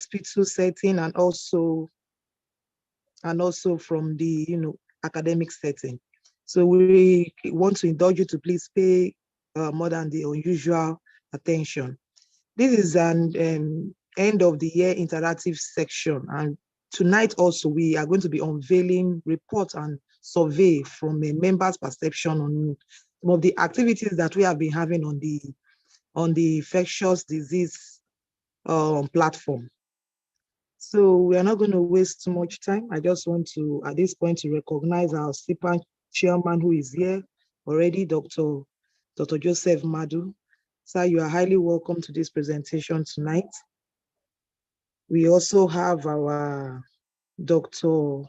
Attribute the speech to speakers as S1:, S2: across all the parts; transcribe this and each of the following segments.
S1: hospital setting and also from the academic setting. So we want to indulge you to please pay more than the unusual attention. This is an end of the year interactive section, and tonight also we are going to be unveiling reports and survey from a member's perception on some of the activities that we have been having on the infectious disease platform. So we are not going to waste too much time. I just want to, at this point, to recognize our IDPaN chairman who is here already, Dr. Joseph Madu. Sir, you are highly welcome to this presentation tonight. We also have our Dr.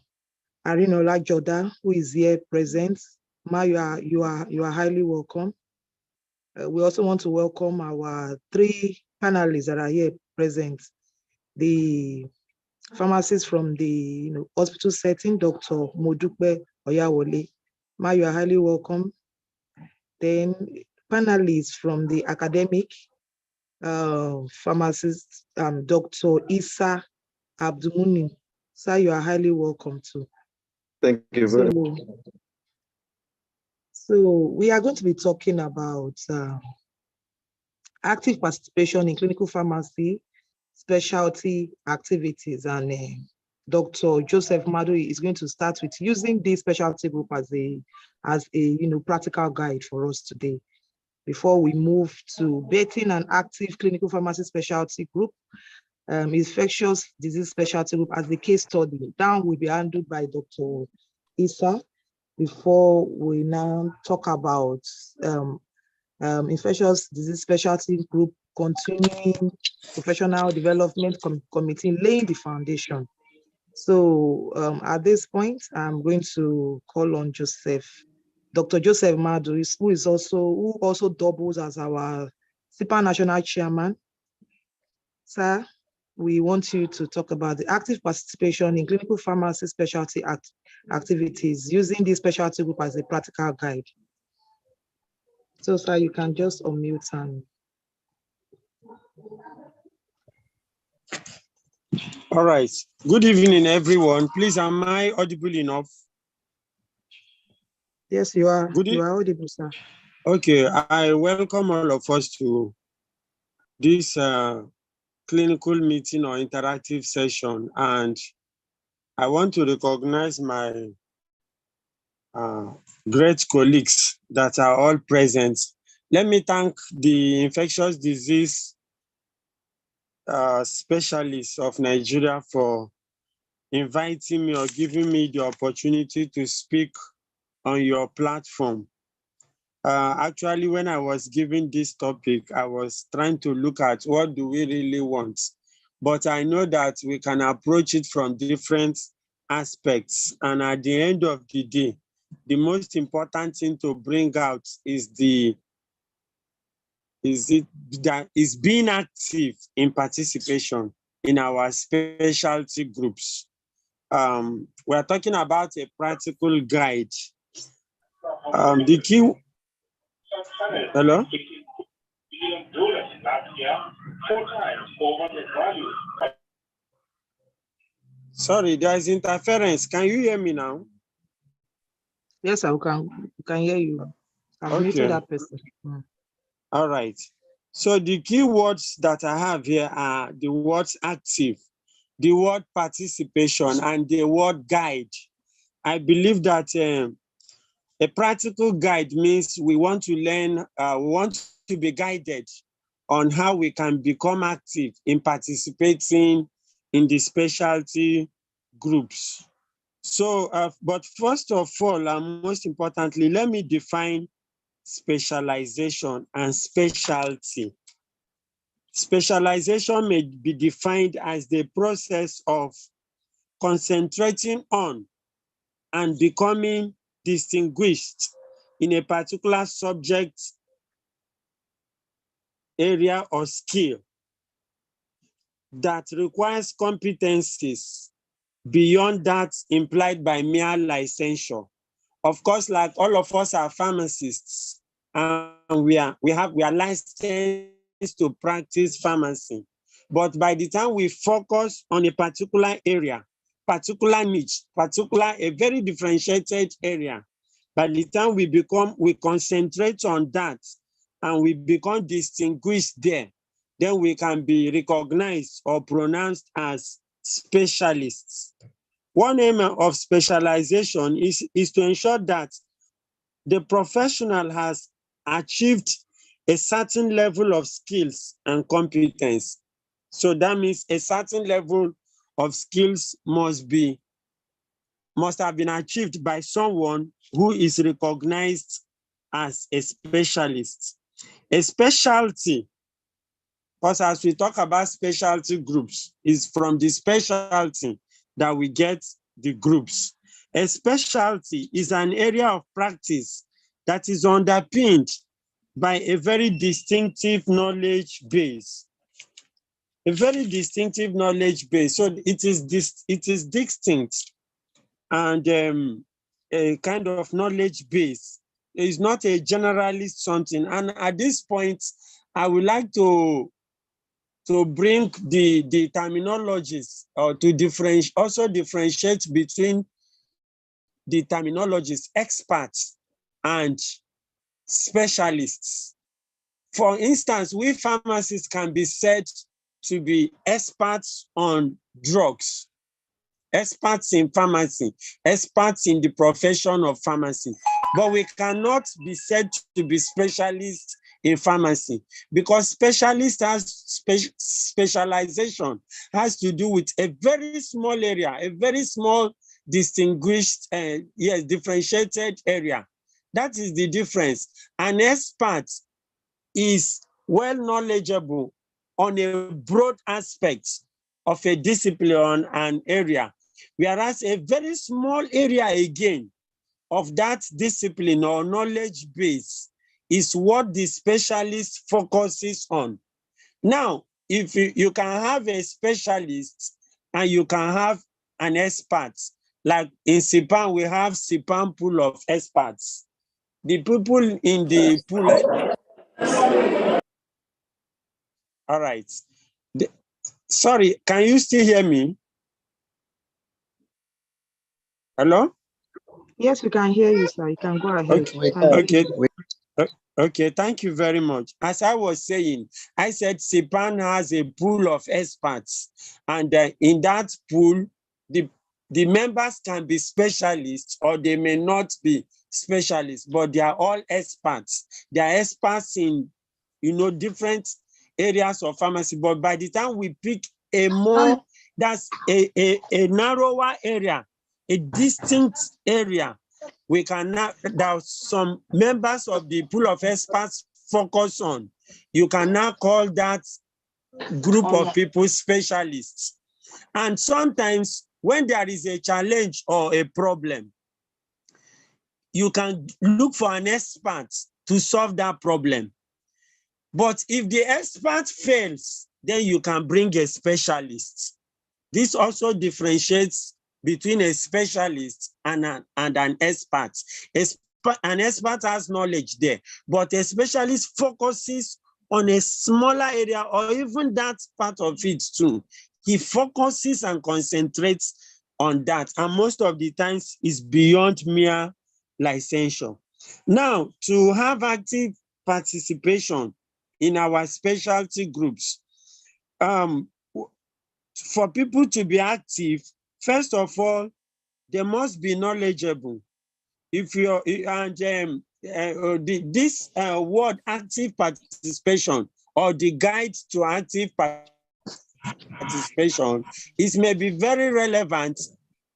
S1: Arinola Joda, who is here present. Ma, you are highly welcome. We also want to welcome our 3 panelists that are here present. The pharmacist from the hospital setting, Dr. Modupe Oyawole. Ma, you are highly welcome. Then panelists from the academic pharmacist, Dr. Isa Abdumuni. Sir, you are highly welcome too.
S2: Thank you very much.
S1: So we are going to be talking about active participation in clinical pharmacy specialty activities, and Dr. Joseph Madu is going to start with using this specialty group as a practical guide for us today. Before we move to betting an active clinical pharmacy specialty group, infectious disease specialty group as the case study. That will be handled by Dr. Isa. Before we now talk about infectious disease specialty group continuing professional development committee laying the foundation. So at this point, I'm going to call on Dr. Joseph Madu, who also doubles as our IDPaN National Chairman. Sir, we want you to talk about the active participation in clinical pharmacy specialty activities using this specialty group as a practical guide. So, sir, you can just unmute and.
S3: All right. Good evening, everyone. Please, am I audible enough?
S1: Yes, you are. You are audible, sir.
S3: Okay. I welcome all of us to this clinical meeting or interactive session, and I want to recognize my great colleagues that are all present. Let me thank the infectious disease specialists of Nigeria for inviting me or giving me the opportunity to speak on your platform. Actually, when I was given this topic, I was trying to look at what do we really want. But I know that we can approach it from different aspects. And at the end of the day, the most important thing to bring out is being active in participation in our specialty groups. We are talking about a practical guide. The key. Hello? Sorry, there is interference. Can you hear me now?
S1: Yes, I can hear you. I've muted that person.
S3: All right. So the key words that I have here are the words active, the word participation, and the word guide. I believe that a practical guide means we want to learn, we want to be guided on how we can become active in participating in the specialty groups. So, but first of all, and most importantly, let me define specialization and specialty. Specialization may be defined as the process of concentrating on and becoming distinguished in a particular subject, area, or skill that requires competencies beyond that implied by mere licensure. Of course, like all of us are pharmacists, and we are licensed to practice pharmacy. But by the time we focus on a particular area, particular niche, a very differentiated area, by the time we concentrate on that and we become distinguished there, then we can be recognized or pronounced as specialists. One aim of specialization is to ensure that the professional has achieved a certain level of skills and competence. So that means a certain level of skills must have been achieved by someone who is recognized as a specialist. A specialty, because as we talk about specialty groups, is from the specialty that we get the groups. A specialty is an area of practice that is underpinned by a very distinctive knowledge base. A very distinctive knowledge base. So it is distinct and a kind of knowledge base. It is not a generalist something. And at this point, I would like to bring the terminologies or to differentiate between the terminologies experts and specialists. For instance, we pharmacists can be said to be experts on drugs, experts in pharmacy, experts in the profession of pharmacy, but we cannot be said to be specialists in pharmacy because specialization has to do with a very small area, a very small distinguished, differentiated area. That is the difference. An expert is well knowledgeable on a broad aspect of a discipline or an area, whereas a very small area again of that discipline or knowledge base is what the specialist focuses on. Now, if you can have a specialist and you can have an expert, like in IDPaN, we have IDPaN pool of experts. The people in the pool, all right. Sorry, can you still hear me? Hello?
S1: Yes, we can hear you, sir. You can go ahead.
S3: Okay, thank you very much. As I was saying, I said IDPaN has a pool of experts, and in that pool, the members can be specialists or they may not be specialists, but they are all experts. They are experts in, different areas of pharmacy. But by the time we pick a more, that's a narrower area, a distinct area, we can now, there some members of the pool of experts focus on. You can now call that group of people specialists. And sometimes when there is a challenge or a problem, you can look for an expert to solve that problem. But if the expert fails, then you can bring a specialist. This also differentiates between a specialist and an expert. An expert has knowledge there, but a specialist focuses on a smaller area or even that part of it too. He focuses and concentrates on that, and most of the times is beyond mere licensure. Now, to have active participation in our specialty groups, for people to be active, first of all, they must be knowledgeable. If you're this word active participation or the guide to active participation is maybe very relevant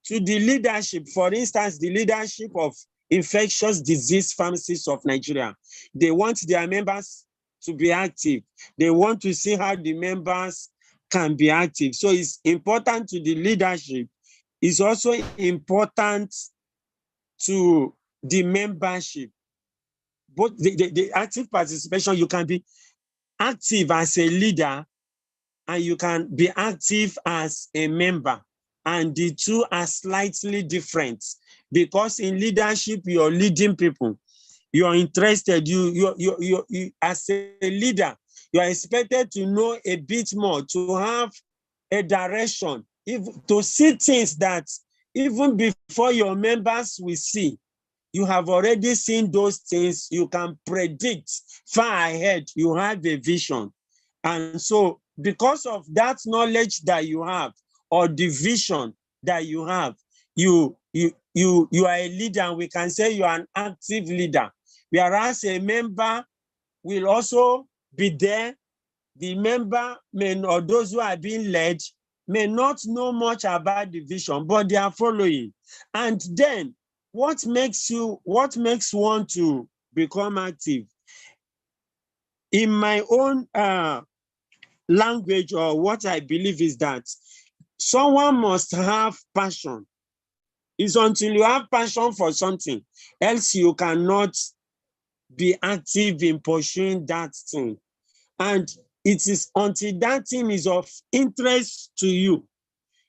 S3: to the leadership. For instance, the leadership of infectious disease pharmacists of Nigeria. They want their members to be active. They want to see how the members can be active. So it's important to the leadership. It's also important to the membership. Both the active participation, you can be active as a leader and you can be active as a member. And the two are slightly different because in leadership, you're leading people. You're interested, you as a leader, You are expected to know a bit more, to have a direction, to see things that even before your members will see. You have already seen those things. You can predict far ahead. You have a vision. And so because of that knowledge that you have, or the vision that you have, you are a leader, and we can say you are an active leader. Whereas a member will also be there. The member or those who are being led may not know much about the vision, but they are following. And then what makes one to become active? In my own language, or what I believe, is that someone must have passion. It's until you have passion for something, else you cannot be active in pursuing that thing. And it is until that thing is of interest to you.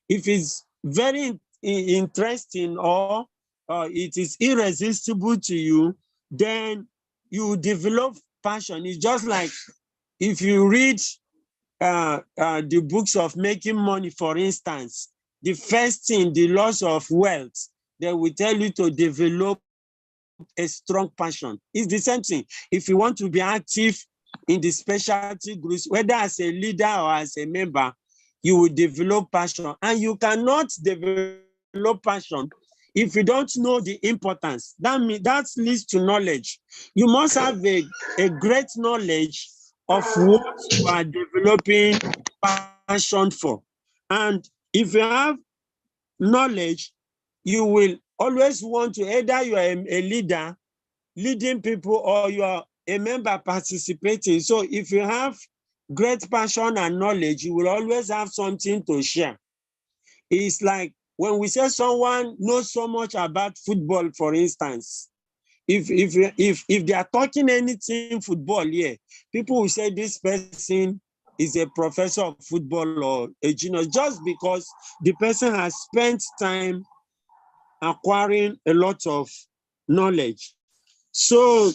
S3: If it's very interesting, or it is irresistible to you, then you develop passion. It's just like if you read the books of making money, for instance, the first thing, the laws of wealth, they will tell you to develop a strong passion. It's the same thing. If you want to be active in the specialty groups, whether as a leader or as a member, you will develop passion. And you cannot develop passion if you don't know the importance. That leads to knowledge. You must have a great knowledge of what you are developing passion for. And if you have knowledge, you will always want to, either you are a leader leading people, or you are a member participating. So if you have great passion and knowledge, you will always have something to share. It's like when we say someone knows so much about football, for instance, if they are talking anything football here, people will say this person is a professor of football or a genius, just because the person has spent time acquiring a lot of knowledge. So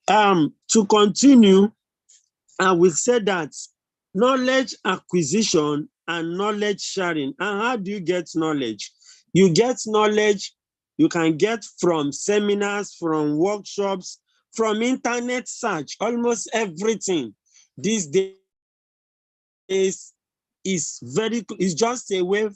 S3: to continue, I will say that knowledge acquisition and knowledge sharing. And how do you get knowledge? You get knowledge, you can get from seminars, from workshops, from internet search. Almost everything these days is just away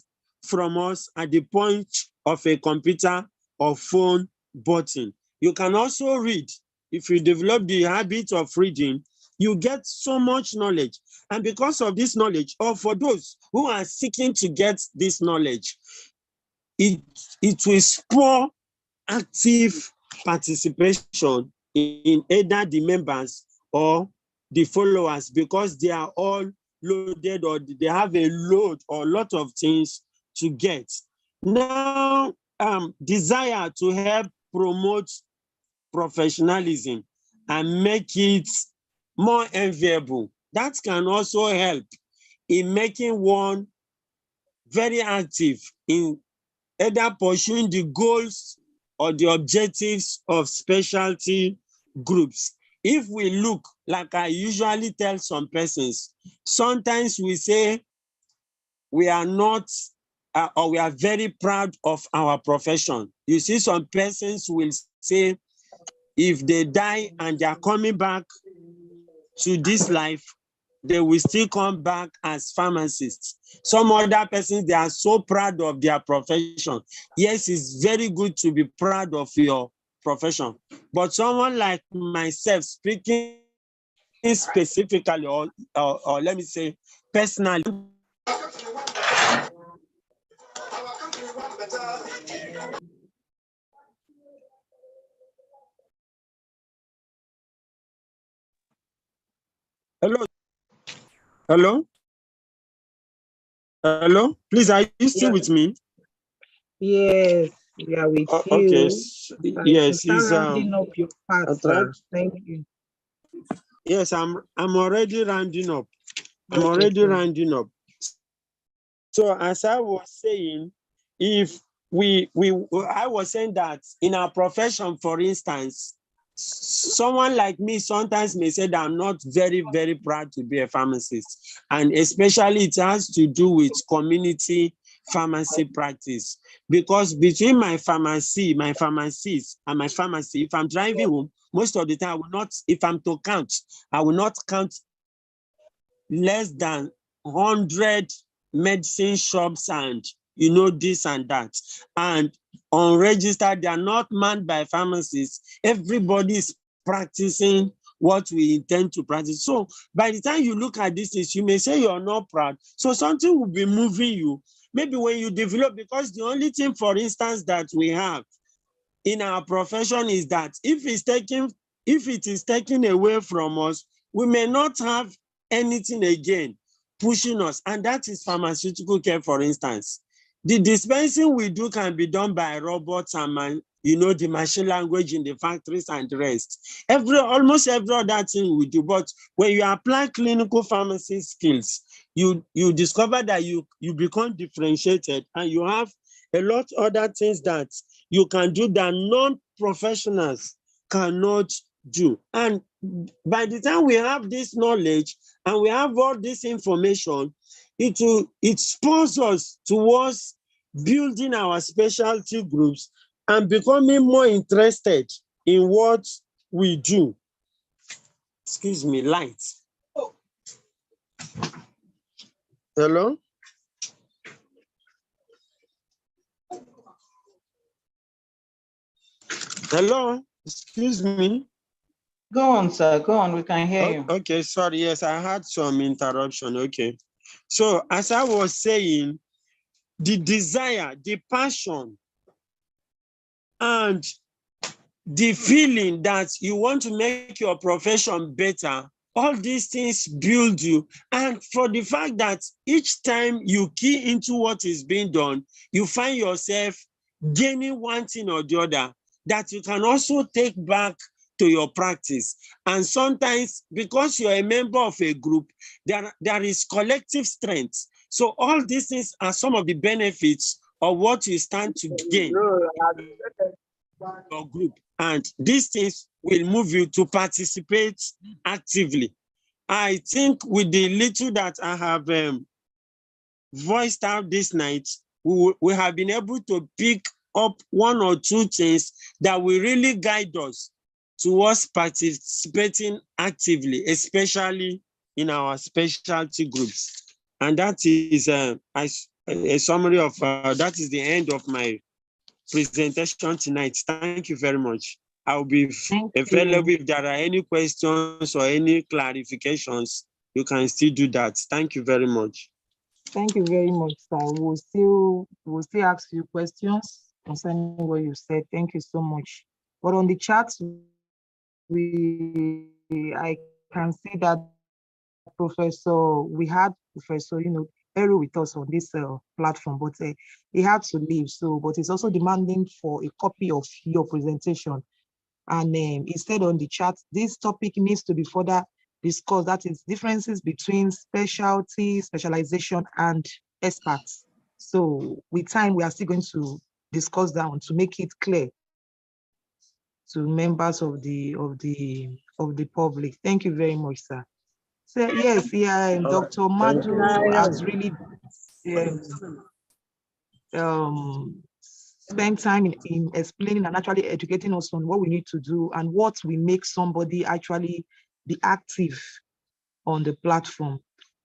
S3: from us at the point of a computer or phone button. You can also read. If you develop the habit of reading, you get so much knowledge. And because of this knowledge, or for those who are seeking to get this knowledge, it will spur active participation in either the members or the followers, because they are all loaded, or they have a load or a lot of things to get. Now, desire to help promote professionalism and make it more enviable. That can also help in making one very active in either pursuing the goals or the objectives of specialty groups. If we look, like I usually tell some persons, sometimes we say we are not, or we are very proud of our profession. You see, some persons will say, if they die and they are coming back to this life, they will still come back as pharmacists. Some other persons, they are so proud of their profession. Yes, it's very good to be proud of your profession. But someone like myself, speaking specifically, or let me say personally, hello, hello, hello, please, are you still with me?
S1: Yes, we are with you.
S3: Okay, yes,
S1: he's rounding up your part, sir. Thank you.
S3: Yes, I'm already rounding up. I'm already rounding up. So as I was saying, if I was saying that in our profession, for instance, someone like me sometimes may say that I'm not very, very proud to be a pharmacist. And especially it has to do with community pharmacy practice. Because between my pharmacies and my pharmacy, if I'm driving home, most of the time I will not, if I'm to count, I will not count less than 100 medicine shops and this and that. And unregistered, they are not manned by pharmacists. Everybody is practicing what we intend to practice. So by the time you look at this, you may say you're not proud. So something will be moving you. Maybe when you develop, because the only thing, for instance, that we have in our profession is that if it is taken away from us, we may not have anything again pushing us, and that is pharmaceutical care, for instance. The dispensing we do can be done by robots and the machine language in the factories and the rest. Almost every other thing we do, but when you apply clinical pharmacy skills, you discover that you become differentiated, and you have a lot of other things that you can do that non-professionals cannot do. And by the time we have this knowledge and we have all this information, it spurs us towards building our specialty groups and becoming more interested in what we do. Excuse me, light. Hello? Hello? Excuse me.
S4: Go on, sir. Go on. We can hear you.
S3: Okay, sorry. Yes, I had some interruption. Okay. So as I was saying, the desire, the passion, and the feeling that you want to make your profession better, all these things build you. And for the fact that each time you key into what is being done, you find yourself gaining one thing or the other that you can also take back to your practice. And sometimes, because you're a member of a group, there is collective strength. So all these things are some of the benefits of what you stand to gain your group. And these things will move you to participate actively. I think with the little that I have voiced out this night, we have been able to pick up one or two things that will really guide us towards participating actively, especially in our specialty groups. And that is a summary of, that is the end of my presentation tonight. Thank you very much. I'll be available if there are any questions or any clarifications. You can still do that. Thank you very much.
S1: Thank you very much, sir. We'll still ask you questions concerning what you said. Thank you so much. But on the chat, I can see that we had Professor, Eru with us on this platform, but he had to leave. But he's also demanding for a copy of your presentation. And he said on the chat, this topic needs to be further discussed. That is differences between specialty, specialization, and experts. So with time, we are still going to discuss that one to make it clear to members of the public. Thank you very much, sir. So yes, Dr. Madu has really spent time in explaining and actually educating us on what we need to do and what will make somebody actually be active on the platform.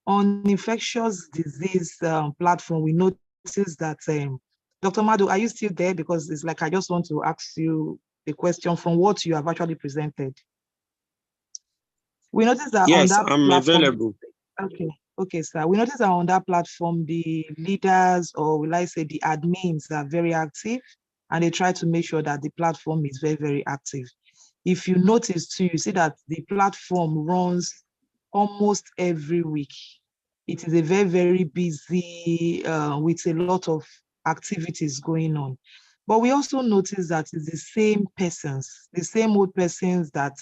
S1: On infectious disease platform, we noticed that, Dr. Madu, are you still there? Because it's like I just want to ask you a question from what you have actually presented. We noticed that
S3: yes,
S1: on that
S3: I'm
S1: platform,
S3: available.
S1: Okay, sir. We noticed that on that platform, the leaders, or will I say the admins, are very active, and they try to make sure that the platform is very, very active. If you notice too, you see that the platform runs almost every week. It is a very, very busy with a lot of activities going on. But we also notice that it's the same persons, the same old persons that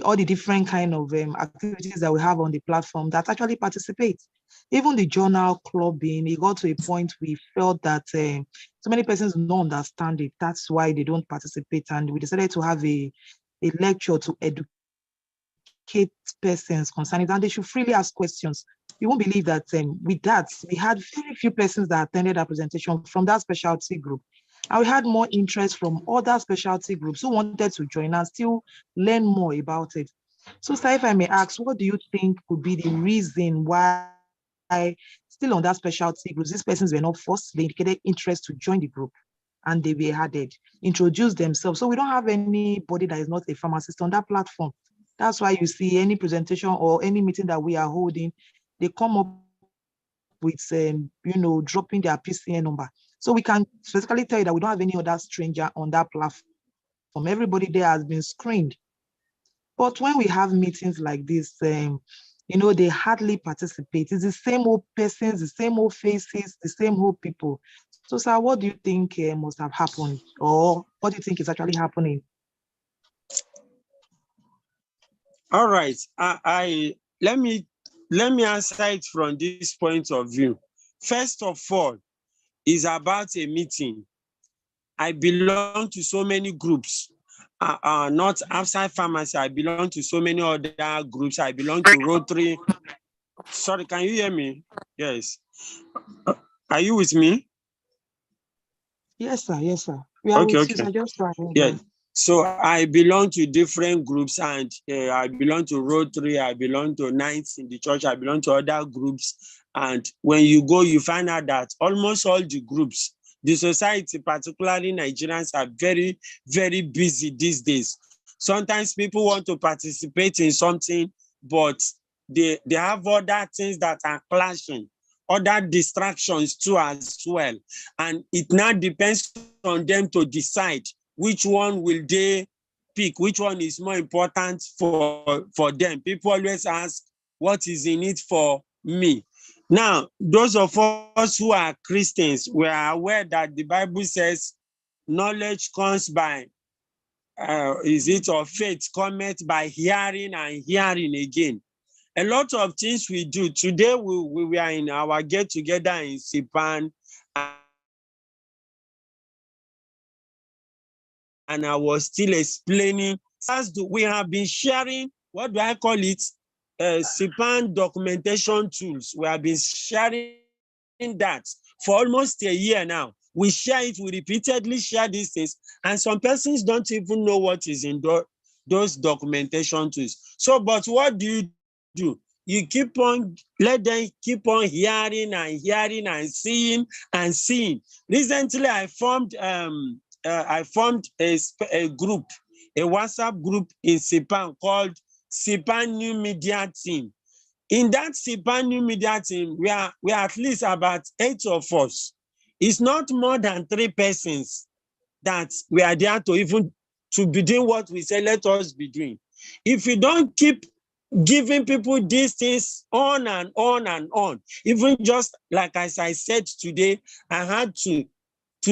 S1: all the different kind of activities that we have on the platform that actually participate. Even the journal clubbing, it got to a point we felt that so many persons don't understand it. That's why they don't participate. And we decided to have a a lecture to educate persons concerning it, and they should freely ask questions. You won't believe that with that, we had very few persons that attended our presentation from that specialty group. And we had more interest from other specialty groups who wanted to join and still learn more about it. So, sir, if I may ask, what do you think could be the reason why still on that specialty groups, these persons were not forced, they indicated interest to join the group and they were added, introduce themselves. So we don't have anybody that is not a pharmacist on that platform. That's why you see any presentation or any meeting that we are holding, they come up with, dropping their PCN number. So we can specifically tell you that we don't have any other stranger on that platform. Everybody there has been screened. But when we have meetings like this, they hardly participate. It's the same old persons, the same old faces, the same old people. So, sir, what do you think must have happened, or what do you think is actually happening?
S3: All right, let me answer it from this point of view. First of all, is about a meeting. I belong to so many groups. Not outside pharmacy, I belong to so many other groups. I belong to Rotary. Sorry, can you hear me? Yes. Are you with me?
S1: Yes, sir. Yes, sir. We are
S3: okay,
S1: with
S3: okay.
S1: You, just
S3: yeah. So I belong to different groups, and I belong to Rotary, I belong to Knights in the church, I belong to other groups. And when you go, you find out that almost all the groups, the society, particularly Nigerians, are very, very busy these days. Sometimes people want to participate in something, but they have other things that are clashing, other distractions too as well. And it now depends on them to decide which one will they pick, which one is more important for them. People always ask, what is in it for me? Now, those of us who are Christians, we are aware that the Bible says knowledge comes by, faith cometh by hearing and hearing again. A lot of things we do. Today, we were in our get-together in IDPaN, and I was still explaining, as we have been sharing, what do I call it? IDPaN documentation tools. We have been sharing that for almost a year now. We share it, we repeatedly share these things, and some persons don't even know what is in those documentation tools. So, but what do? You keep on, let them keep on hearing and seeing and seeing. Recently, I formed a group, a WhatsApp group in IDPaN called IDPaN New Media Team. In that IDPaN New Media Team, we are at least about 8 of us. It's not more than 3 persons that we are there to be doing what we say, let us be doing. If you don't keep giving people these things on and on and on, even just like as I said today, I had to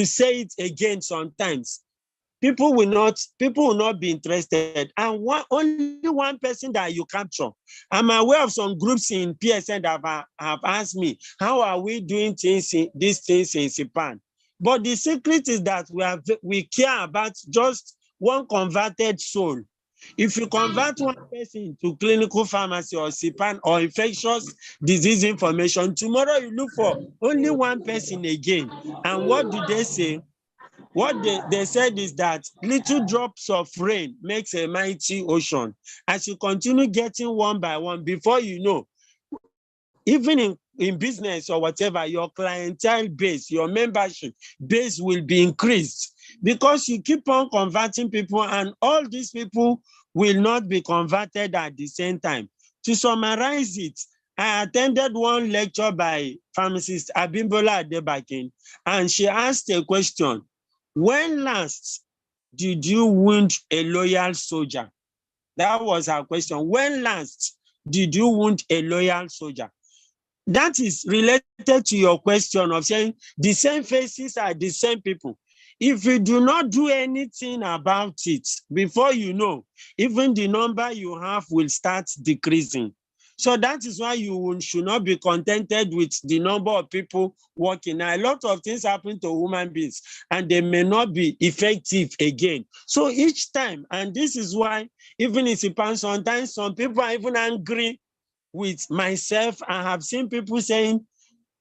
S3: say it again sometimes. People will not be interested. And only one person that you capture. I'm aware of some groups in PSN that have asked me, how are we doing these things in IDPaN? But the secret is that we care about just one converted soul. If you convert one person to clinical pharmacy or IDPaN or infectious disease information, tomorrow you look for only one person again. And what do they say? What they said is that little drops of rain makes a mighty ocean. As you continue getting one by one, before you know, even in business or whatever, your clientele base, your membership base will be increased because you keep on converting people, and all these people will not be converted at the same time. To summarize it, I attended one lecture by pharmacist Abimbola Adebakin, and she asked a question. When last did you wound a loyal soldier? That was her question. When last did you wound a loyal soldier? That is related to your question of saying the same faces are the same people. If you do not do anything about it, before you know, even the number you have will start decreasing. So that is why you should not be contented with the number of people working. Now, a lot of things happen to human beings and they may not be effective again. So each time, and this is why even in IDPaN, sometimes some people are even angry with myself. I have seen people saying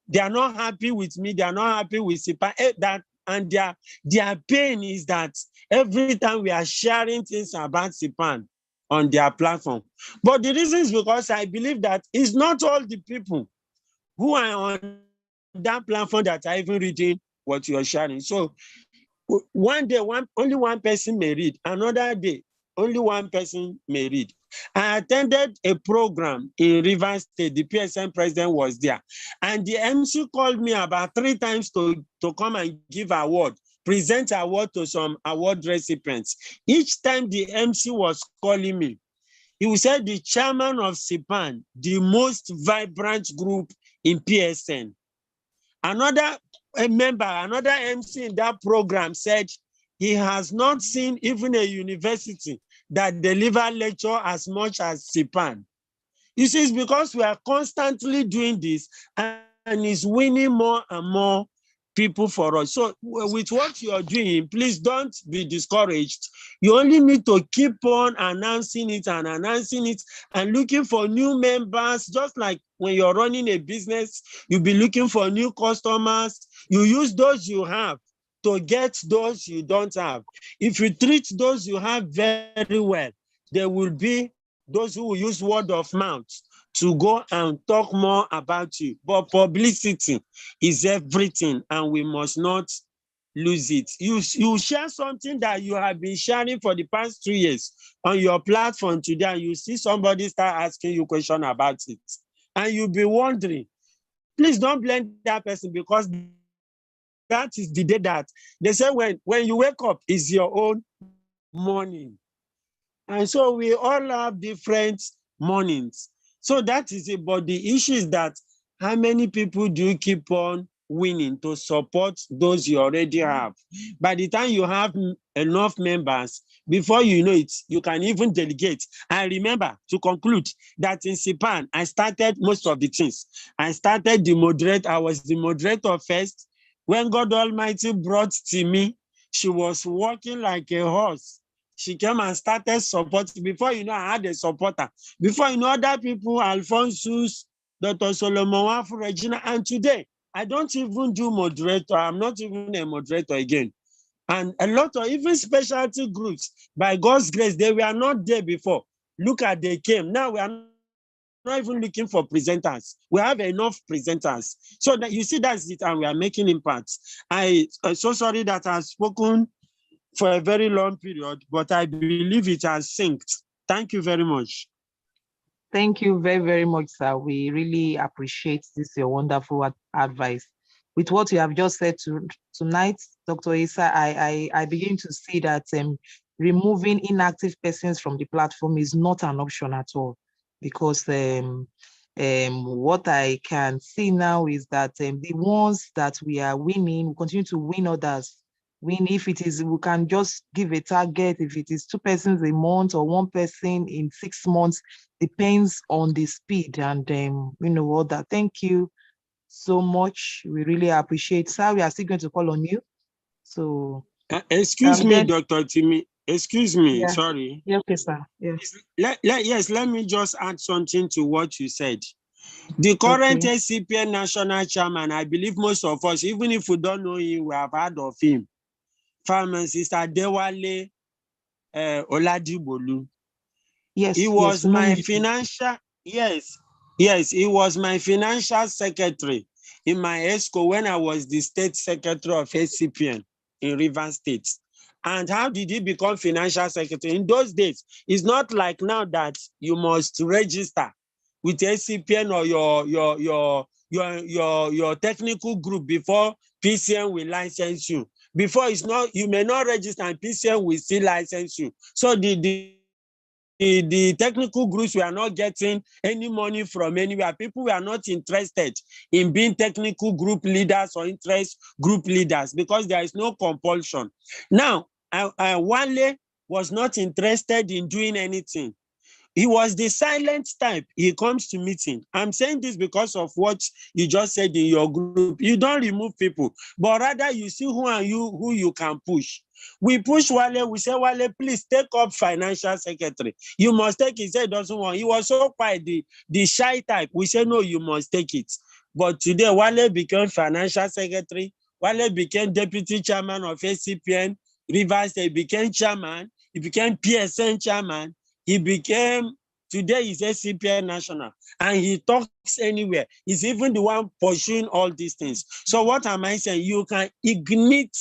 S3: they are not happy with me, they are not happy with IDPaN, and their pain is that every time we are sharing things about IDPaN on their platform. But the reason is because I believe that it's not all the people who are on that platform that are even reading what you're sharing. So one day, only one person may read, another day, only one person may read. I attended a program in Rivers State, the PSN president was there, and the MC called me about 3 times to come and give award, present award to some award recipients. Each time the MC was calling me, he would say the chairman of IDPaN, the most vibrant group in PSN. Another member, another MC in that program said he has not seen even a university that deliver lecture as much as IDPaN. You see, it's because we are constantly doing this and it's winning more and more people for us. So with what you are doing, please don't be discouraged. You only need to keep on announcing it and looking for new members. Just like when you're running a business, you'll be looking for new customers. You use those you have to get those you don't have. If you treat those you have very well, there will be those who will use word of mouth to go and talk more about you. But publicity is everything and we must not lose it. You share something that you have been sharing for the past 2 years on your platform today, and you see somebody start asking you question about it. And you'll be wondering, please don't blame that person, because that is the day that they say when you wake up is your own morning. And so we all have different mornings. So that is it. But the issue is that how many people do you keep on winning to support those you already have? By the time you have enough members, before you know it, you can even delegate. I remember, to conclude, that in IDPaN, I started most of the things. I started the moderator. I was the moderator first. When God Almighty brought Timmy, she was walking like a horse. She came and started supporting. Before you know, I had a supporter. Before you know, other people, Alphonsus, Dr. Solomon Wafu, Regina, and today, I don't even do moderator. I'm not even a moderator again. And a lot of even specialty groups, by God's grace, they were not there before. Look at they came. Now we are not even looking for presenters. We have enough presenters. So that you see, that's it, and we are making impacts. I'm so sorry that I've spoken for a very long period, but I believe it has synced. Thank you very much.
S1: Thank you very, very much, sir. We really appreciate this, your wonderful advice. With what you have just said tonight, Dr. Issa, I begin to see that removing inactive persons from the platform is not an option at all, because what I can see now is that the ones that we are winning, we continue to win others. If it is, we can just give a target. If it is 2 persons a month or 1 person in 6 months, depends on the speed and all that. Thank you so much. We really appreciate. Sir, we are still going to call on you. So
S3: excuse me, Dr. Timmy. Excuse me,
S1: yeah.
S3: Sorry.
S1: Yeah, okay, sir. Yes.
S3: Let me just add something to what you said. The current IDPaN national chairman, I believe most of us, even if we don't know him, we have heard of him. Pharmacist Adewale Oladibolu.
S1: Yes,
S3: he was my financial, yes, he was my financial secretary in my ESCO when I was the state secretary of IDPaN in Rivers State. And how did he become financial secretary? In those days, it's not like now that you must register with IDPaN or your technical group before PCN will license you. Before, it's not, you may not register and PCN will still license you. So the technical groups were not getting any money from anywhere. People were not interested in being technical group leaders or interest group leaders because there is no compulsion. Now, Wale was not interested in doing anything. He was the silent type. He comes to meeting. I'm saying this because of what you just said in your group. You don't remove people, but rather you see who you can push. We push Wale, we say, Wale, please take up financial secretary. You must take it. He said he doesn't want. He was so quiet, the shy type. We say, no, you must take it. But today, Wale became financial secretary. Wale became deputy chairman of SCPN. Rivers State became chairman. He became PSN chairman. He became, today he's SCPN national. And he talks anywhere. He's even the one pursuing all these things. So what am I saying? You can ignite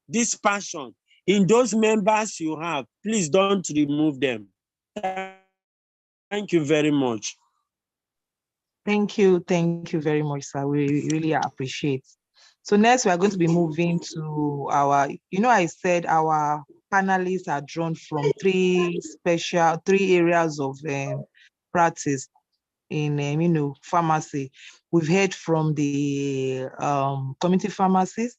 S3: this passion in those members you have. Please don't remove them. Thank you very much.
S1: Thank you very much, sir. We really appreciate. So next, we are going to be moving to our, I said our panelists are drawn from three areas of practice in, pharmacy. We've heard from the community pharmacist.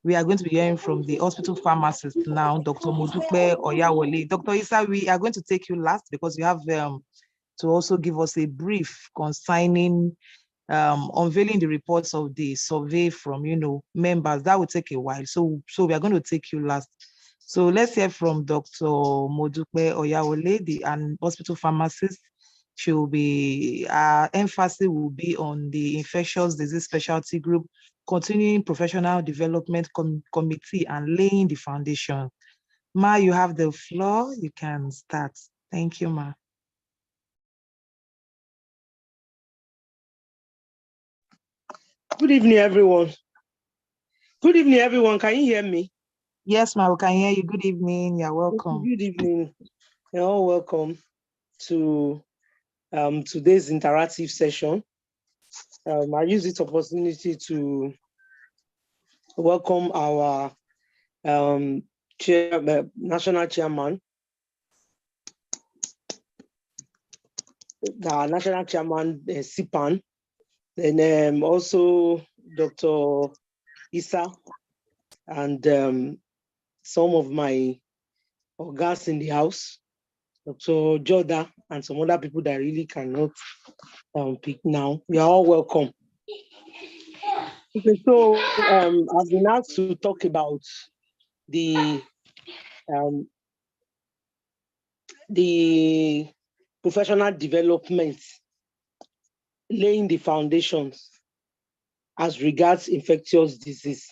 S1: We are going to be hearing from the hospital pharmacist now, Dr. Modupe Oyawole. Dr. Issa, we are going to take you last because you have to also give us a brief concerning unveiling the reports of the survey from, members. That will take a while. So we are going to take you last. So let's hear from Dr. Modupe Oyawole, the hospital pharmacist. She will be, emphasis will be on the infectious disease specialty group, continuing professional development committee, and laying the foundation. Ma, you have the floor. You can start. Thank you, Ma.
S5: Good evening, everyone. Good evening, everyone. Can you hear me?
S1: Yes, ma, we can hear you. Good evening. You're welcome.
S5: Good evening. You're all welcome to today's interactive session. I use this opportunity to welcome our national chairman, IDPaN, then also Dr. Issa, and some of my guests in the house, Dr. Joda, and some other people that I really cannot pick now. You are all welcome. Okay, so I've been asked to talk about the professional development, laying the foundations as regards infectious disease.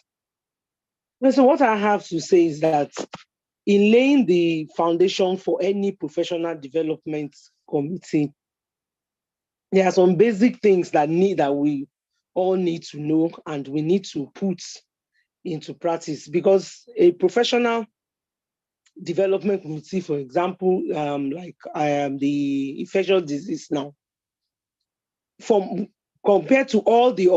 S5: And so what I have to say is that in laying the foundation for any professional development committee, there are some basic things that we all need to know and we need to put into practice, because a professional development committee, for example, like the infectious disease now, compared to all the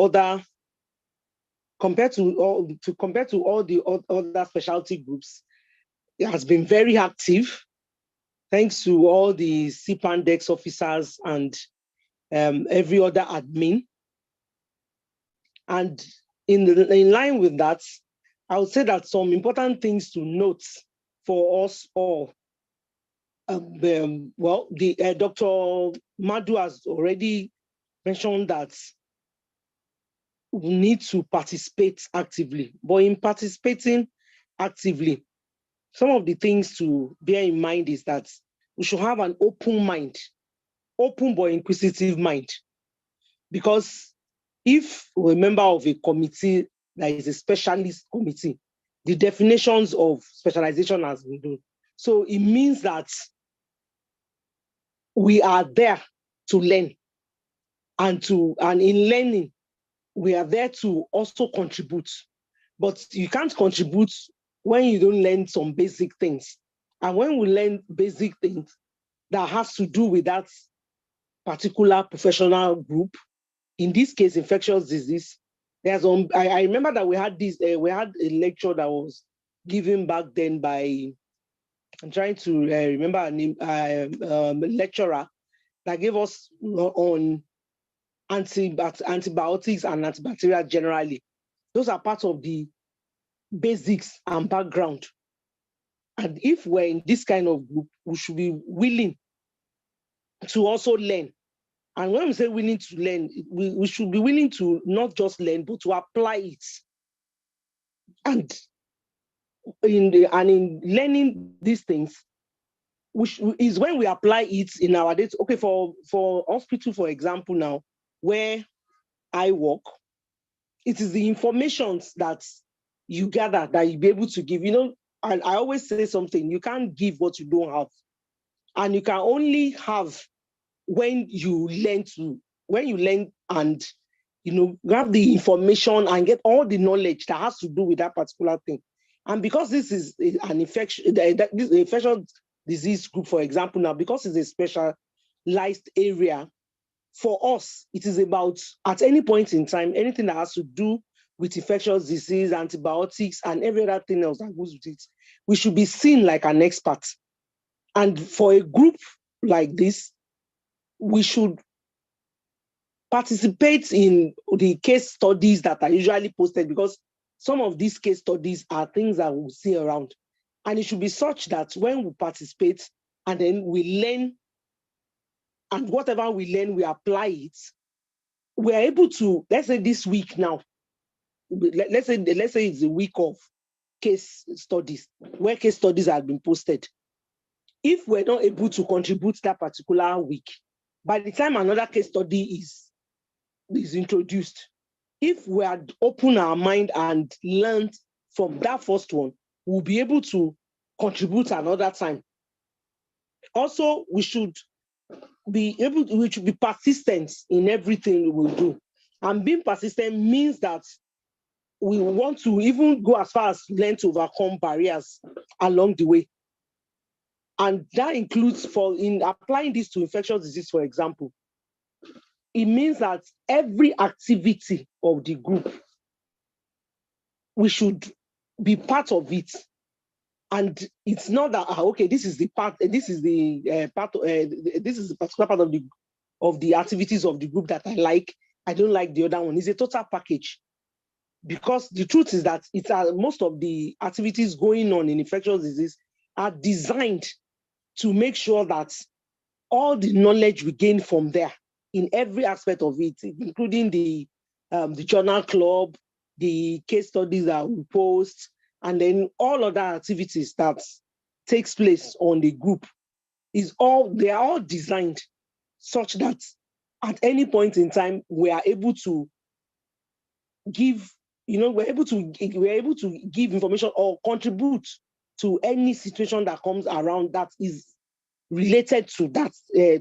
S5: other specialty groups, it has been very active, thanks to all the CPAN desk officers and every other admin. And in line with that, I would say that some important things to note for us all. Dr. Madu has already mentioned that we need to participate actively. But in participating actively, some of the things to bear in mind is that we should have an open mind, open but inquisitive mind. Because if we're a member of a committee that is a specialist committee, the definitions of specialization has been done. So it means that we are there to learn, and in learning, we are there to also contribute. But you can't contribute when you don't learn some basic things. And when we learn basic things that has to do with that particular professional group, in this case, infectious disease, I remember that we had a lecture that was given back then by, I'm trying to remember a name, lecturer that gave us on antibiotics and antibacterial generally. Those are part of the basics and background. And if we're in this kind of group, we should be willing to also learn. And when we say willing to learn, we should be willing to not just learn, but to apply it. And in learning these things, which is when we apply it in our data. Okay, for hospital, for example, now where I work, it is the information that you gather that you'll be able to give. You know, and I always say something: you can't give what you don't have, and you can only have when you learn and grab the information and get all the knowledge that has to do with that particular thing. And because this is an infection, this infectious disease group, for example, now because it's a specialized area, for us, it is about, at any point in time, anything that has to do with infectious disease, antibiotics, and every other thing else that goes with it, we should be seen like an expert. And for a group like this, we should participate in the case studies that are usually posted, because some of these case studies are things that we'll see around. And it should be such that when we participate and then we learn, and whatever we learn, we apply it, we're able to, let's say this week now, let's say it's a week of case studies, where case studies have been posted. If we're not able to contribute that particular week, by the time another case study is introduced, if we had opened our mind and learned from that first one, we'll be able to contribute another time. Also, we should be persistent in everything we will do. And being persistent means that we want to even go as far as learn to overcome barriers along the way. And that includes, in applying this to infectious disease, for example, it means that every activity of the group, we should be part of it. And it's not that, okay, this is the part, this is the particular part of the activities of the group that I like. I don't like the other one. It's a total package. Because the truth is that most of the activities going on in infectious disease are designed to make sure that all the knowledge we gain from there in every aspect of it, including the journal club, the case studies that we post, and then all other activities that takes place on the group, they are all designed such that at any point in time we are able to give, we're able to give information or contribute to any situation that comes around that is related to that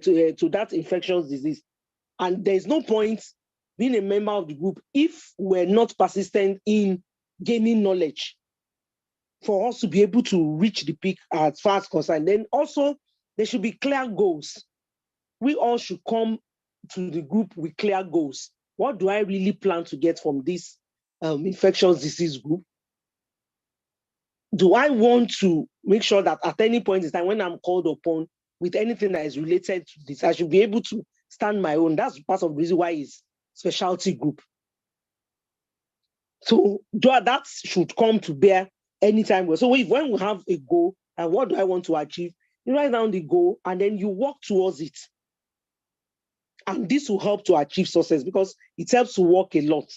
S5: to that infectious disease. And there's no point being a member of the group if we're not persistent in gaining knowledge for us to be able to reach the peak as far as concerned. Then also, there should be clear goals. We all should come to the group with clear goals. What do I really plan to get from this infectious disease group? Do I want to make sure that at any point in time when I'm called upon with anything that is related to this, I should be able to stand my own? That's part of the reason why it's specialty group. So that should come to bear anytime. So when we have a goal and what do I want to achieve, you write down the goal and then you work towards it. And this will help to achieve success because it helps to work a lot.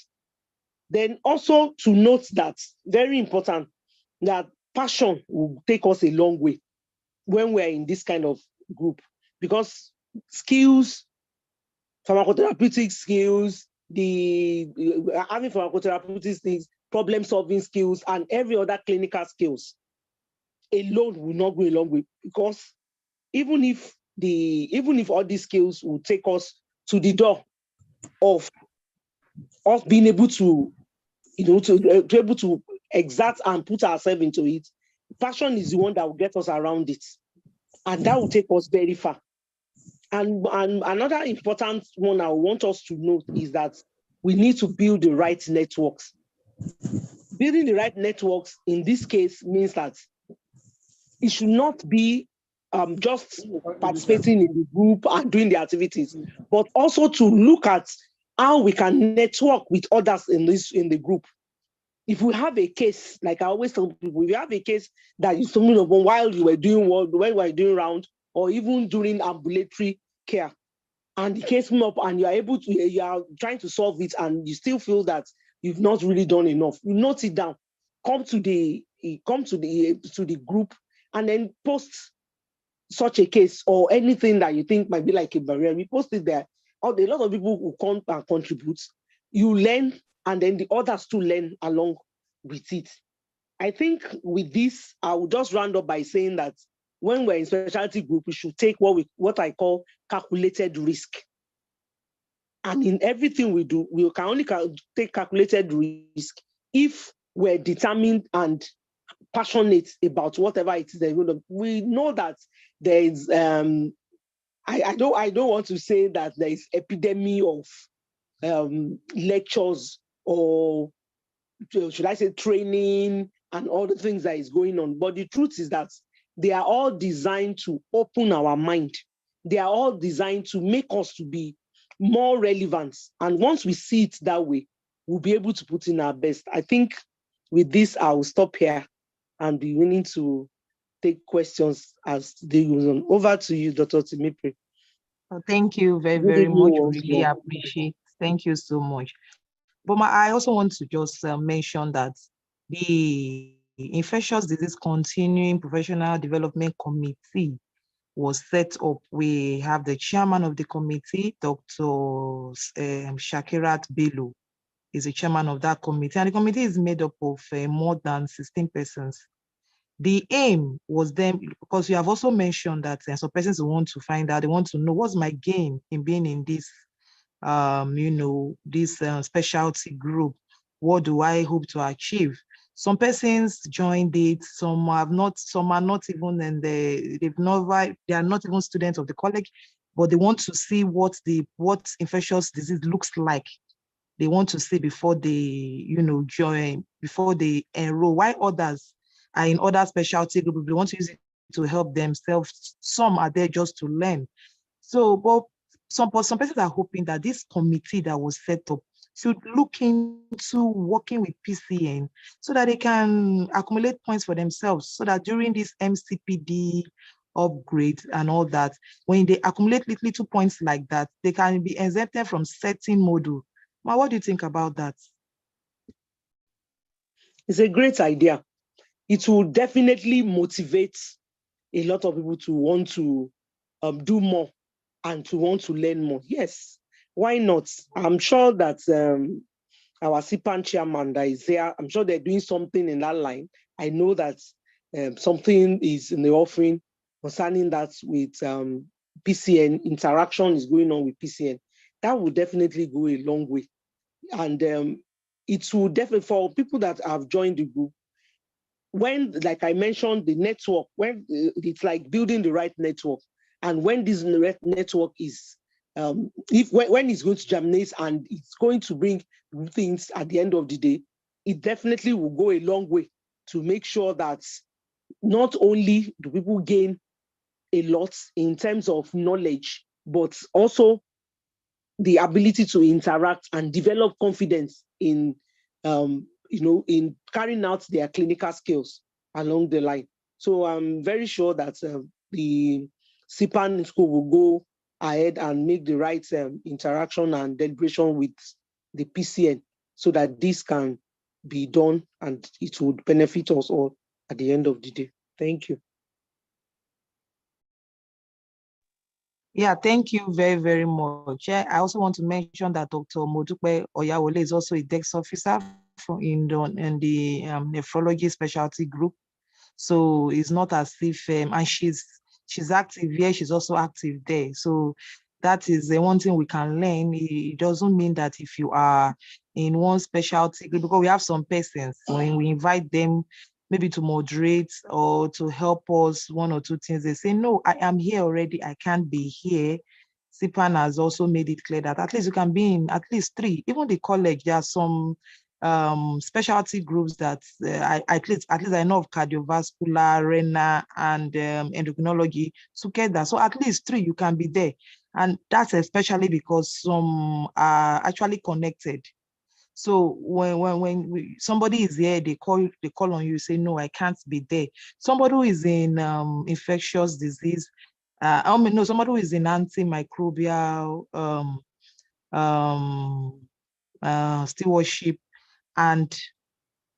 S5: Then also to note that, very important, that passion will take us a long way when we're in this kind of group, because skills, pharmacotherapeutic skills, having pharmacotherapeutic things, problem-solving skills, and every other clinical skills alone will not go a long way, because even if all these skills will take us to the door of us being able to, to be able to exert and put ourselves into it, passion is the one that will get us around it, and that will take us very far. And another important one I want us to note is that we need to build the right networks. Building the right networks in this case means that it should not be just participating in the group and doing the activities, but also to look at how we can network with others in the group. If we have a case, like I always tell people, if you have a case that you stumbled upon while you were doing round, or even during ambulatory care, and the case come up and you are trying to solve it and you still feel that you've not really done enough, you note it down, come to the group and then post such a case or anything that you think might be like a barrier. We post it there. A lot of people who come and contribute. You learn, and then the others to learn along with it. I think with this, I will just round up by saying that when we're in specialty group, we should take what I call calculated risk. And in everything we do, we can only take calculated risk if we're determined and passionate about whatever it is that we do. We know that there is, I don't want to say that there is epidemic of lectures or should I say training and all the things that is going on. But the truth is that they are all designed to open our mind. They are all designed to make us to be more relevant. And once we see it that way, we'll be able to put in our best. I think with this, I will stop here and be willing to take questions as they goes on. Over to you, Dr. Timipri.
S1: Oh, thank you very much. Really appreciate. Thank you so much. But I also want to just mention that the Infectious Disease Continuing Professional Development Committee was set up. We have the chairman of the committee, Dr. Shakirat Bello, is the chairman of that committee. And the committee is made up of more than 16 persons. The aim was then, because you have also mentioned that some persons want to find out, they want to know what's my gain in being in this, this specialty group. What do I hope to achieve? Some persons joined it, some are not even in they are not even students of the college, but they want to see what infectious disease looks like. They want to see before they, join, before they enroll. Why others are in other specialty groups, they want to use it to help themselves. Some are there just to learn. So, but some persons are hoping that this committee that was set up should look into working with PCN so that they can accumulate points for themselves, so that during this MCPD upgrade and all that, when they accumulate little points like that, they can be exempted from certain module. Ma, what do you think about that?
S5: It's a great idea. It will definitely motivate a lot of people to want to do more and to want to learn more. Yes, why not? I'm sure that our IDPaN chairman that is there, I'm sure they're doing something in that line. I know that something is in the offering concerning that with PCN, interaction is going on with PCN. That will definitely go a long way. And it will definitely, for people that have joined the group, when, like I mentioned, the network, when it's like building the right network, and when this network is, when it's going to germinate and it's going to bring things at the end of the day, it definitely will go a long way to make sure that not only do people gain a lot in terms of knowledge, but also the ability to interact and develop confidence in, in carrying out their clinical skills along the line. So I'm very sure that the IDPaN school will go ahead and make the right interaction and deliberation with the PCN so that this can be done and it would benefit us all at the end of the day. Thank you.
S1: Yeah, thank you very much. I also want to mention that Dr. Modupe Oyawole is also a DEX officer in the nephrology specialty group. So it's not as if, and she's active here, she's also active there. So that is the one thing we can learn. It doesn't mean that if you are in one specialty group, because we have some persons, when we invite them maybe to moderate or to help us one or two things, they say, no, I am here already, I can't be here. IDPaN has also made it clear that at least you can be in at least 3. Even the college, there are some specialty groups that at least I know of: cardiovascular, renal, and endocrinology together. So at least 3 you can be there, and that's especially because some are actually connected. So when somebody is here, they call on you, say, no, I can't be there. Somebody who is in infectious disease, no, somebody who is in antimicrobial stewardship and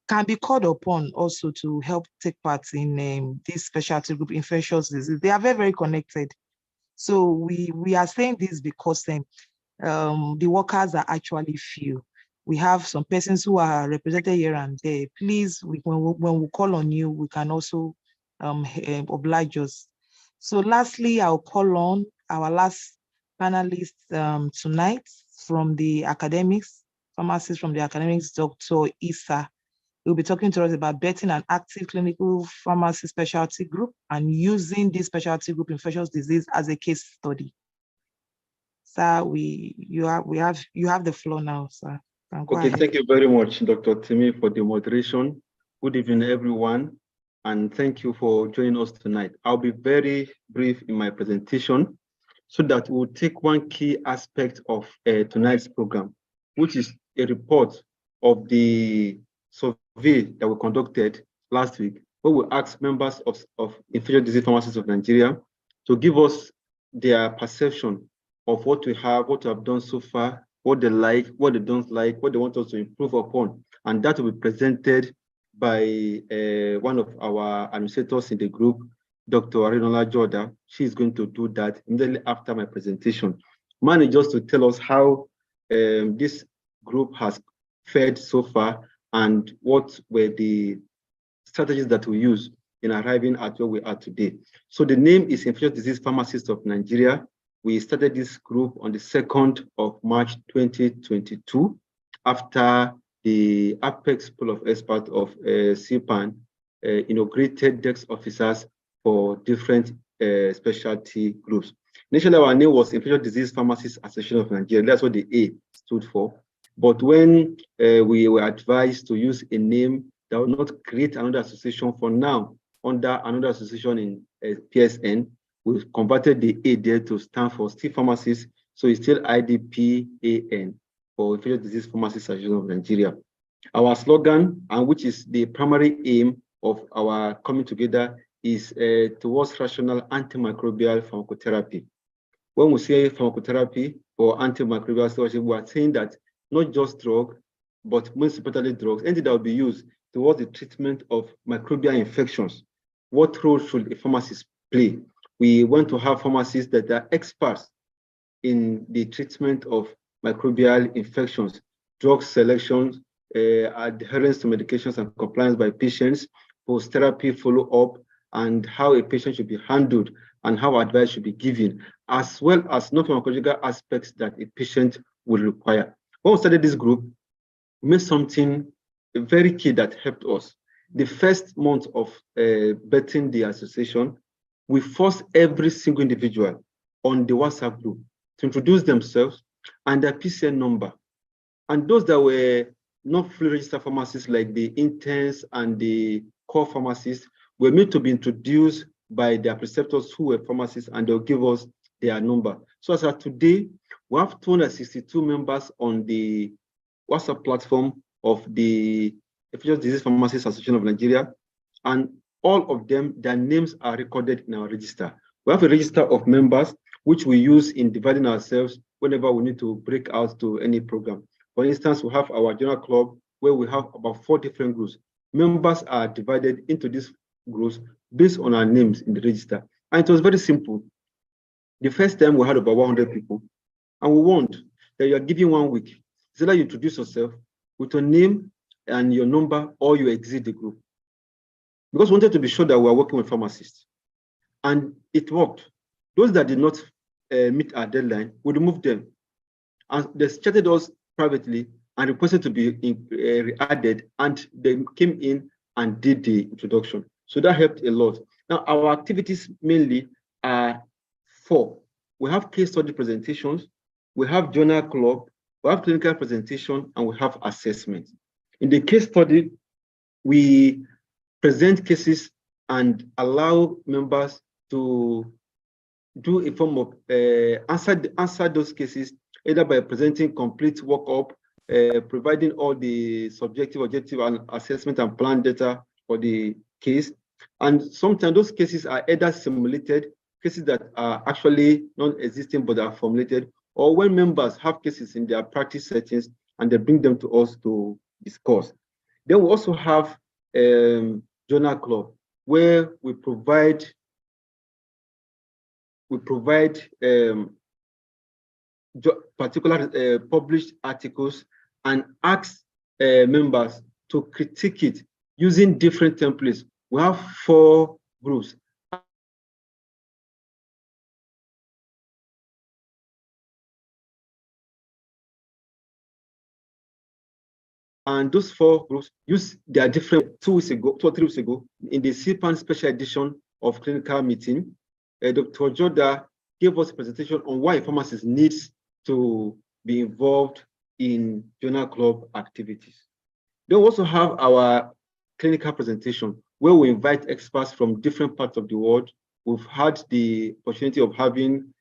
S1: can be called upon also to help take part in this specialty group, infectious disease. They are very, very connected. So we are saying this because the workers are actually few. We have some persons who are represented here and there. Please, when we call on you, we can also oblige us. So lastly, I'll call on our last panelist tonight from the academics, pharmacist from the academics, Dr. Issa. We'll be talking to us about betting an active clinical pharmacy specialty group and using this specialty group infectious disease as a case study. Sir, you have the floor now, sir.
S2: Okay, thank you very much, Dr. Timi, for the moderation. Good evening, everyone, and thank you for joining us tonight. I'll be very brief in my presentation so that we'll take one key aspect of tonight's program, which is a report of the survey that we conducted last week, where we asked members of infectious disease pharmacists of Nigeria to give us their perception of what we have done so far, what they like, what they don't like, what they want us to improve upon. And that will be presented by one of our administrators in the group, Dr. Arinola Jorda. She's going to do that immediately after my presentation. Mine is just to tell us how this group has fared so far and what were the strategies that we use in arriving at where we are today. So the name is Infectious Disease Pharmacists of Nigeria. We started this group on the 2nd of March 2022 after the Apex Pool of Experts of IDPaN inaugurated DEX officers for different specialty groups. Initially, our name was Infectious Disease Pharmacists Association of Nigeria. That's what the A stood for. But when we were advised to use a name that will not create another association for now under another association in PSN, we converted the A there to stand for still pharmacists. So it's still IDPaN for Infectious Disease Pharmacists Association of Nigeria. Our slogan, and which is the primary aim of our coming together, is towards rational antimicrobial pharmacotherapy. When we say pharmacotherapy or antimicrobial stewardship, we are saying that not just drug, but most importantly drugs, anything that will be used towards the treatment of microbial infections. What role should a pharmacist play? We want to have pharmacists that are experts in the treatment of microbial infections, drug selection, adherence to medications and compliance by patients, post-therapy follow-up, and how a patient should be handled and how advice should be given, as well as non-pharmacological aspects that a patient will require. When we started this group, we made something very key that helped us. The first month of betting the association, we forced every single individual on the WhatsApp group to introduce themselves and their PCN number. And those that were not fully registered pharmacists, like the interns and the core pharmacists, were made to be introduced by their preceptors who were pharmacists, and they'll give us their number. So as of today, we have 262 members on the WhatsApp platform of the Infectious Disease Pharmacists Association of Nigeria, and all of them, their names are recorded in our register. We have a register of members, which we use in dividing ourselves whenever we need to break out to any program. For instance, we have our general club where we have about 4 different groups. Members are divided into these groups based on our names in the register. And it was very simple. The first time we had about 100 people, and we warned that you are given 1 week. So that you introduce yourself with your name and your number, or you exit the group. Because we wanted to be sure that we are working with pharmacists. And it worked. Those that did not meet our deadline, we removed them. And they chatted us privately and requested to be added, and they came in and did the introduction. So that helped a lot. Now, our activities mainly are 4. We have case study presentations, we have journal club, we have clinical presentation, and we have assessment. In the case study, we present cases and allow members to do a form of answer those cases, either by presenting complete workup, providing all the subjective, objective, and assessment and plan data for the case. And sometimes those cases are either simulated cases that are actually non-existing but are formulated, or when members have cases in their practice settings and they bring them to us to discuss. Then we also have journal club, where we provide particular published articles and ask members to critique it using different templates. We have 4 groups. And those 4 groups use their different 2 or 3 weeks ago in the IDPaN special edition of clinical meeting. Dr. Joda gave us a presentation on why pharmacists need to be involved in journal club activities. Then we also have our clinical presentation, where we invite experts from different parts of the world. We've had the opportunity of having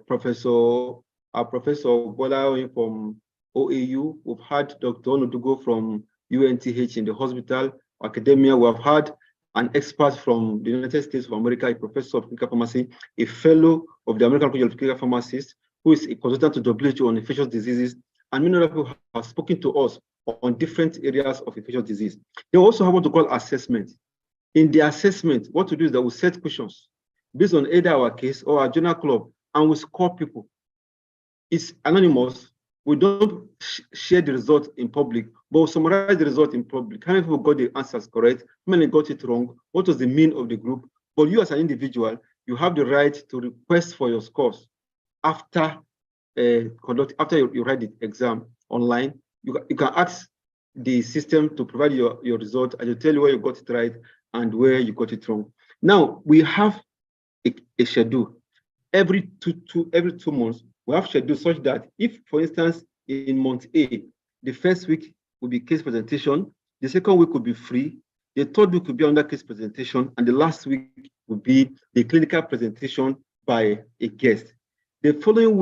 S2: Professor Bola from OAU. We've had Dr. Onudugo from UNTH in the hospital, academia. We have had an expert from the United States of America, a professor of clinical pharmacy, a fellow of the American College of Clinical Pharmacists, who is a consultant to WHO on infectious diseases, and many other people have spoken to us on different areas of infectious disease. They also have what to call assessment. In the assessment, what we do is that we set questions based on either our case or our journal club, and we score people. It's anonymous. We don't share the result in public, but we summarize the result in public. How many people got the answers correct? How many got it wrong? What was the mean of the group? But you as an individual, you have the right to request for your scores after you write the exam online. You can ask the system to provide your result, and you tell you where you got it right and where you got it wrong. Now we have a schedule. Every two months, we have schedule such that if, for instance, in month A, the first week will be case presentation, the second week will be free, the third week will be under case presentation, and the last week will be the clinical presentation by a guest. The following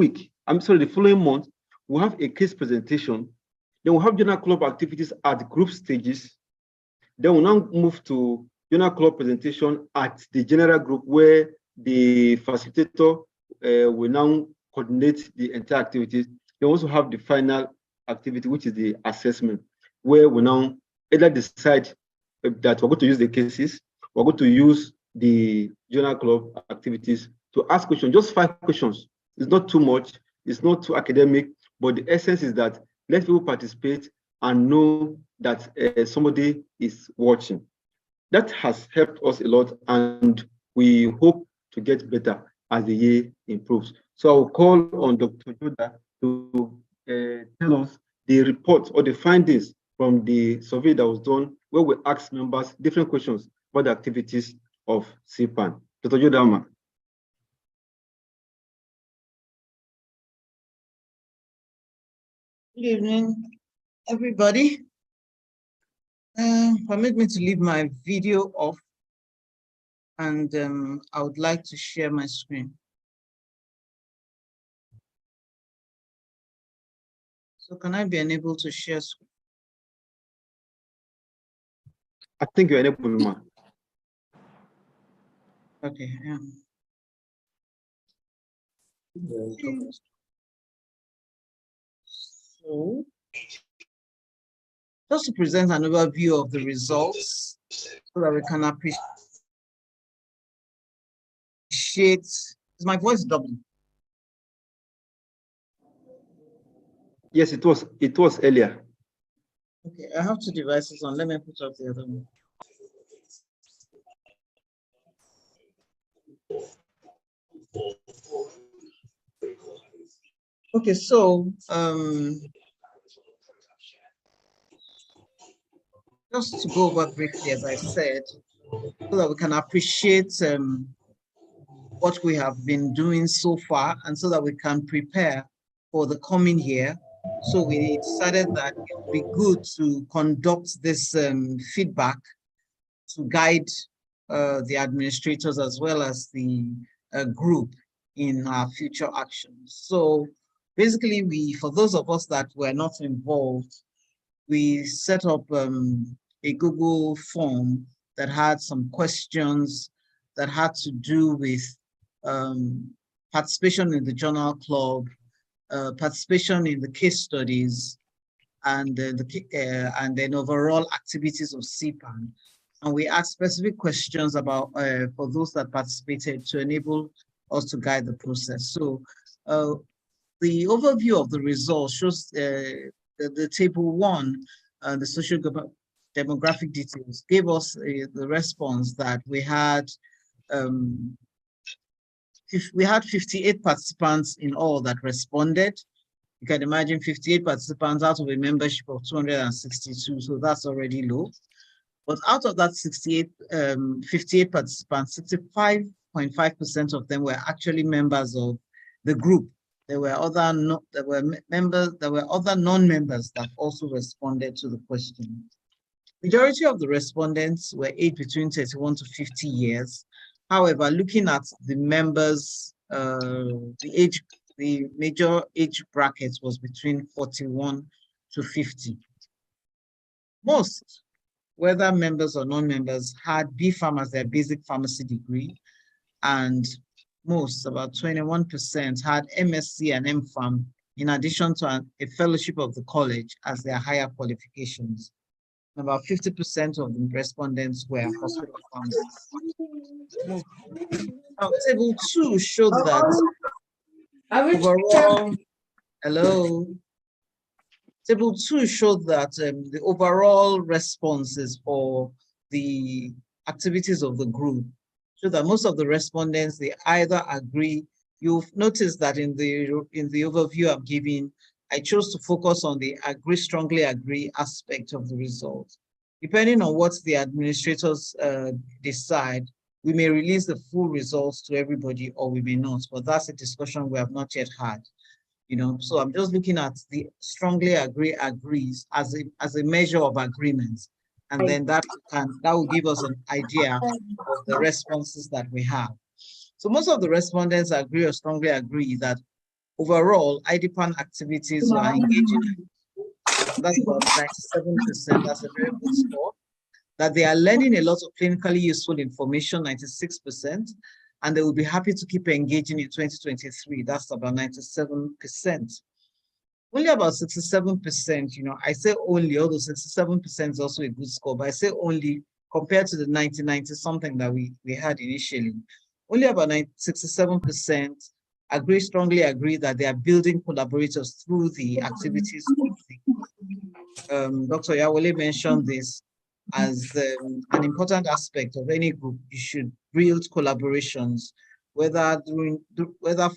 S2: month, we'll have a case presentation. Then we'll have journal club activities at group stages. Then we'll now move to journal club presentation at the general group, where the facilitator will now coordinate the entire activities. They also have the final activity, which is the assessment, where we now either decide that we're going to use the cases, we're going to use the journal club activities to ask questions, just 5 questions. It's not too much, it's not too academic, but the essence is that let people participate and know that somebody is watching. That has helped us a lot, and we hope to get better as the year improves. So I'll call on Dr. Joda to tell us the report or the findings from the survey that was done, where we asked members different questions about the activities of IDPaN. Dr. Joda.
S4: Good evening, everybody. Permit me to leave my video off, and I would like to share my screen. So can I be enabled to share screen?
S2: I think you're enabled, ma.
S4: Okay, yeah. So, just to present an overview of the results so that we can appreciate. Is my voice double?
S2: Yes, it was earlier.
S4: Okay, I have 2 devices on. Let me put up the other one. Okay, so just to go over briefly, as I said, so that we can appreciate what we have been doing so far, and so that we can prepare for the coming year. So we decided that it would be good to conduct this feedback to guide the administrators as well as the group in our future actions. So basically, for those of us that were not involved, we set up a Google form that had some questions that had to do with participation in the journal club, participation in the case studies, and then overall activities of CPAN. And we asked specific questions about for those that participated to enable us to guide the process. So the overview of the results shows the table 1, the social demographic details, gave us the response that we had 58 participants in all that responded. You can imagine 58 participants out of a membership of 262, so that's already low. But out of that 58 participants, 65.5% of them were actually members of the group. There were other non-members that also responded to the question. Majority of the respondents were aged between 31 to 50 years. However, looking at the members, the major age bracket was between 41 to 50. Most, whether members or non-members, had BPharm as their basic pharmacy degree, and most, about 21%, had MSc and MPharm, in addition to a fellowship of the college as their higher qualifications. About 50% of the respondents were hospital pharmacists. Now, table 2 showed that overall, Table 2 showed that the overall responses for the activities of the group show that most of the respondents, they either agree. You've noticed that in the overview I'm giving, I chose to focus on the strongly agree aspect of the results. Depending on what the administrators decide, we may release the full results to everybody or we may not, but that's a discussion we have not yet had. So I'm just looking at the strongly agrees as a measure of agreement. And then that will give us an idea of the responses that we have. So most of the respondents agree or strongly agree that overall IDPaN activities are engaging. That's about 97%, that's a very good score. That they are learning a lot of clinically useful information, 96%, and they will be happy to keep engaging in 2023, that's about 97%. Only about 67%, I say only, although 67% is also a good score, but I say only compared to the 90 something that we had initially. Only about 67% strongly agree that they are building collaborators through the activities of the Dr. Yawole mentioned this as an important aspect of any group. You should build collaborations, whether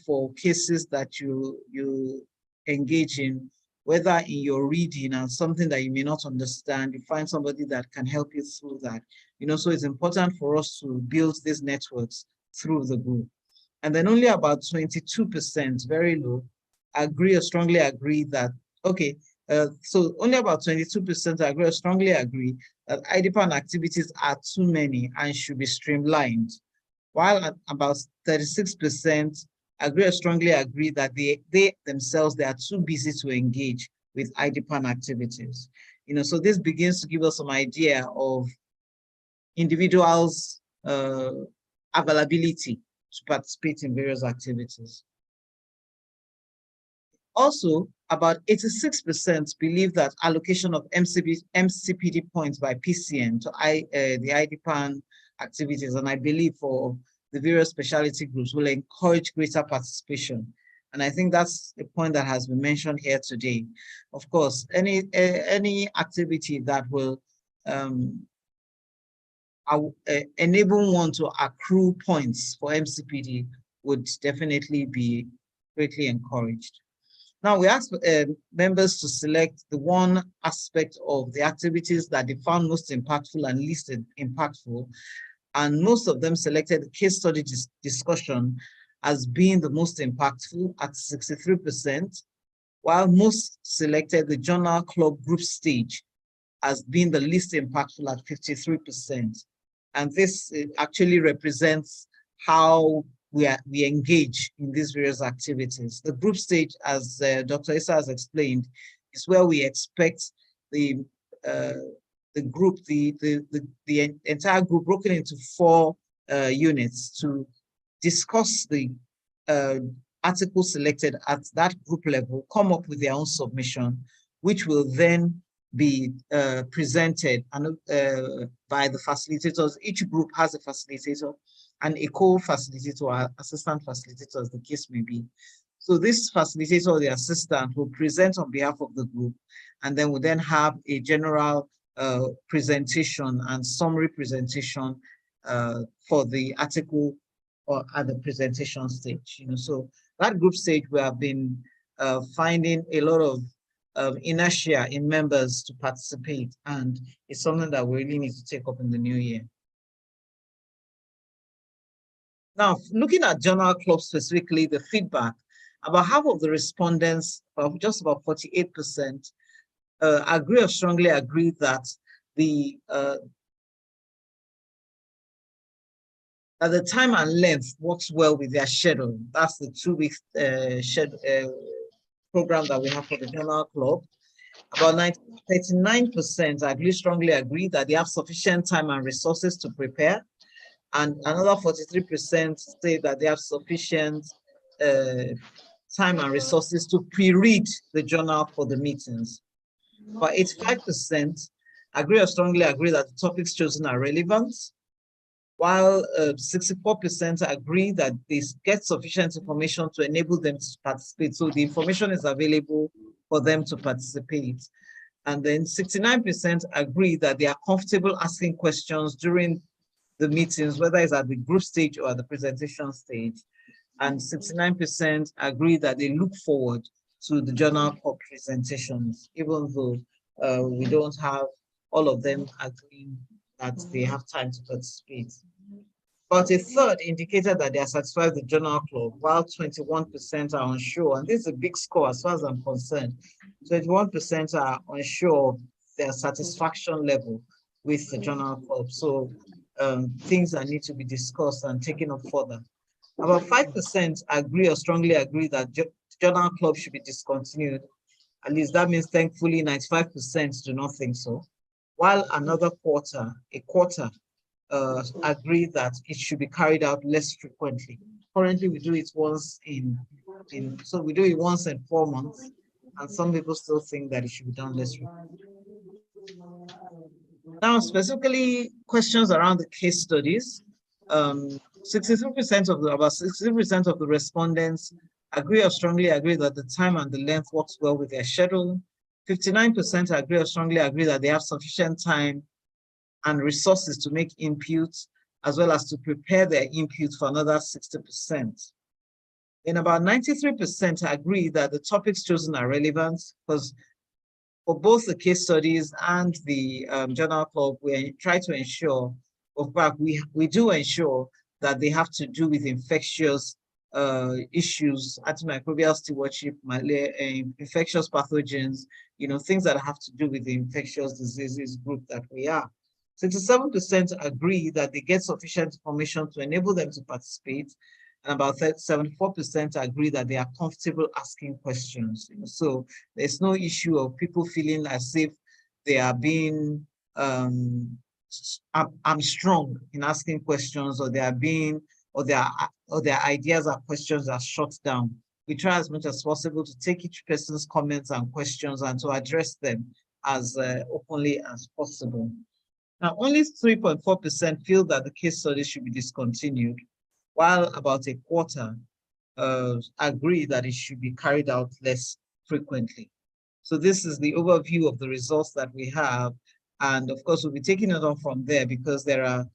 S4: for cases that you engage in, whether in your reading and something that you may not understand, you find somebody that can help you through that. So it's important for us to build these networks through the group. And then only about 22%, very low, agree or strongly agree that, okay, so only about 22% agree or strongly agree that IDPaN activities are too many and should be streamlined, while about 36% agree or strongly agree that they themselves, they are too busy to engage with IDPaN activities. So this begins to give us some idea of individuals' availability to participate in various activities. Also, about 86% believe that allocation of MCPD points by PCN to the IDPaN activities, and I believe for the various specialty groups, will encourage greater participation. And I think that's a point that has been mentioned here today. Of course, any activity that will enable one to accrue points for MCPD would definitely be greatly encouraged. Now, we asked members to select the one aspect of the activities that they found most impactful and least impactful. And most of them selected the case study discussion as being the most impactful at 63%, while most selected the journal club group stage as being the least impactful at 53%. And this actually represents how we engage in these various activities. The group stage, as Dr. Issa has explained, is where we expect the group, the entire group broken into 4 units to discuss the article selected at that group level, come up with their own submission, which will then be presented by the facilitators. Each group has a facilitator and a co-facilitator or assistant facilitator, as the case may be. So this facilitator or the assistant will present on behalf of the group, and then we'll then have a general presentation and summary presentation for the article or at the presentation stage. So that group stage, we have been finding a lot of inertia in members to participate, and it's something that we really need to take up in the new year. Now, looking at journal club specifically, the feedback, about half of the respondents, just about 48%, agree or strongly agree that the time and length works well with their schedule. That's the 2-week program that we have for the journal club. About 39% strongly agree that they have sufficient time and resources to prepare. And another 43% say that they have sufficient time and resources to pre-read the journal for the meetings. But 85% agree or strongly agree that the topics chosen are relevant, while 64% agree that they get sufficient information to enable them to participate. So the information is available for them to participate. And then 69% agree that they are comfortable asking questions during the meetings, whether it's at the group stage or at the presentation stage. And 69% agree that they look forward to the journal club presentations, even though we don't have all of them agreeing that they have time to participate. About a third indicated that they are satisfied with the journal club, while 21% are unsure. And this is a big score as far as I'm concerned. 21% are unsure of their satisfaction level with the journal club. So things that need to be discussed and taken up further. About 5% agree or strongly agree that journal club should be discontinued. At least that means, thankfully, 95% do not think so. While another quarter, agree that it should be carried out less frequently. Currently, we do it once so we do it once in 4 months, and some people still think that it should be done less frequently. Now, specifically questions around the case studies. 63% of the respondents agree or strongly agree that the time and the length works well with their schedule. 59% agree or strongly agree that they have sufficient time and resources to make inputs, as well as to prepare their input for another 60%. Then about 93% agree that the topics chosen are relevant, because for both the case studies and the journal club, we try to ensure, in fact, we do ensure that they have to do with infectious issues, antimicrobial stewardship, infectious pathogens, things that have to do with the infectious diseases group that we are. 67% agree that they get sufficient information to enable them to participate, and about 74% agree that they are comfortable asking questions. So there's no issue of people feeling as if they are being strong in asking questions, or they are being, or their ideas or questions are shut down. We try as much as possible to take each person's comments and questions and to address them as openly as possible. Now, only 3.4% feel that the case study should be discontinued, while about a quarter agree that it should be carried out less frequently. So this is the overview of the results that we have. And of course, we'll be taking it on from there, because there are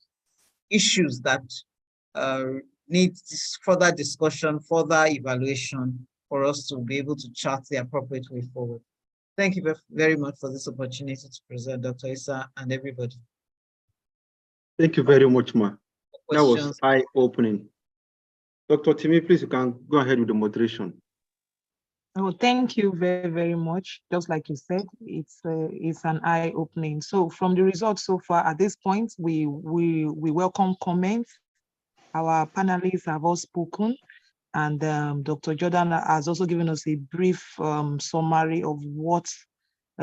S4: issues that need further discussion, further evaluation for us to be able to chart the appropriate way forward. Thank you very much for this opportunity to present, Dr. Issa, and everybody.
S2: Thank you very much, Ma. That was eye-opening. Dr. Timi, please, you can go ahead with the moderation.
S1: Oh, thank you very, very much. Just like you said, it's an eye-opening. So from the results so far at this point, we welcome comments. Our panelists have all spoken, and Dr. Jordan has also given us a brief summary of what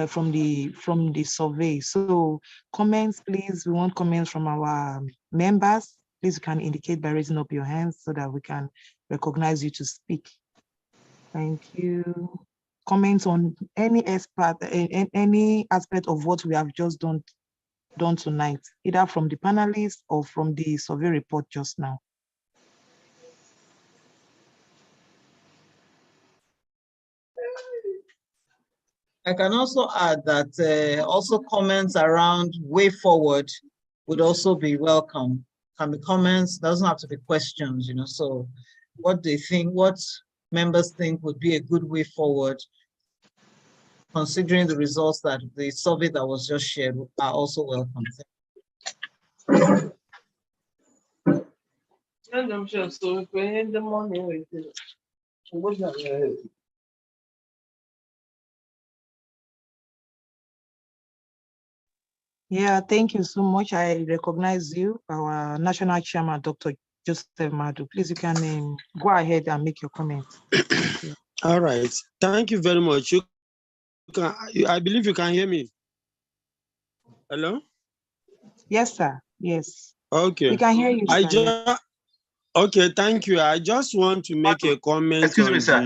S1: from the survey. So comments, please. We want comments from our members, please you can indicate by raising up your hands so that we can recognize you to speak. Thank you. Comments on any aspect of what we have just done tonight, either from the panelists or from the survey report just now.
S4: I can also add that also comments around way forward would also be welcome. Can be comments, doesn't have to be questions, you know, so what they think, what members think would be a good way forward, considering the results that the survey that was just shared are also welcome.
S1: Yeah, thank you so much. I recognize you, our national chairman, Dr. Joseph Madu. Please, you can go ahead and make your comments.
S3: All right. Thank you very much. I believe you can hear me. Hello?
S1: Yes, sir. Yes.
S3: Okay.
S1: We can hear you, sir.
S3: Okay, thank you. I just want to make a comment.
S2: Excuse me, sir.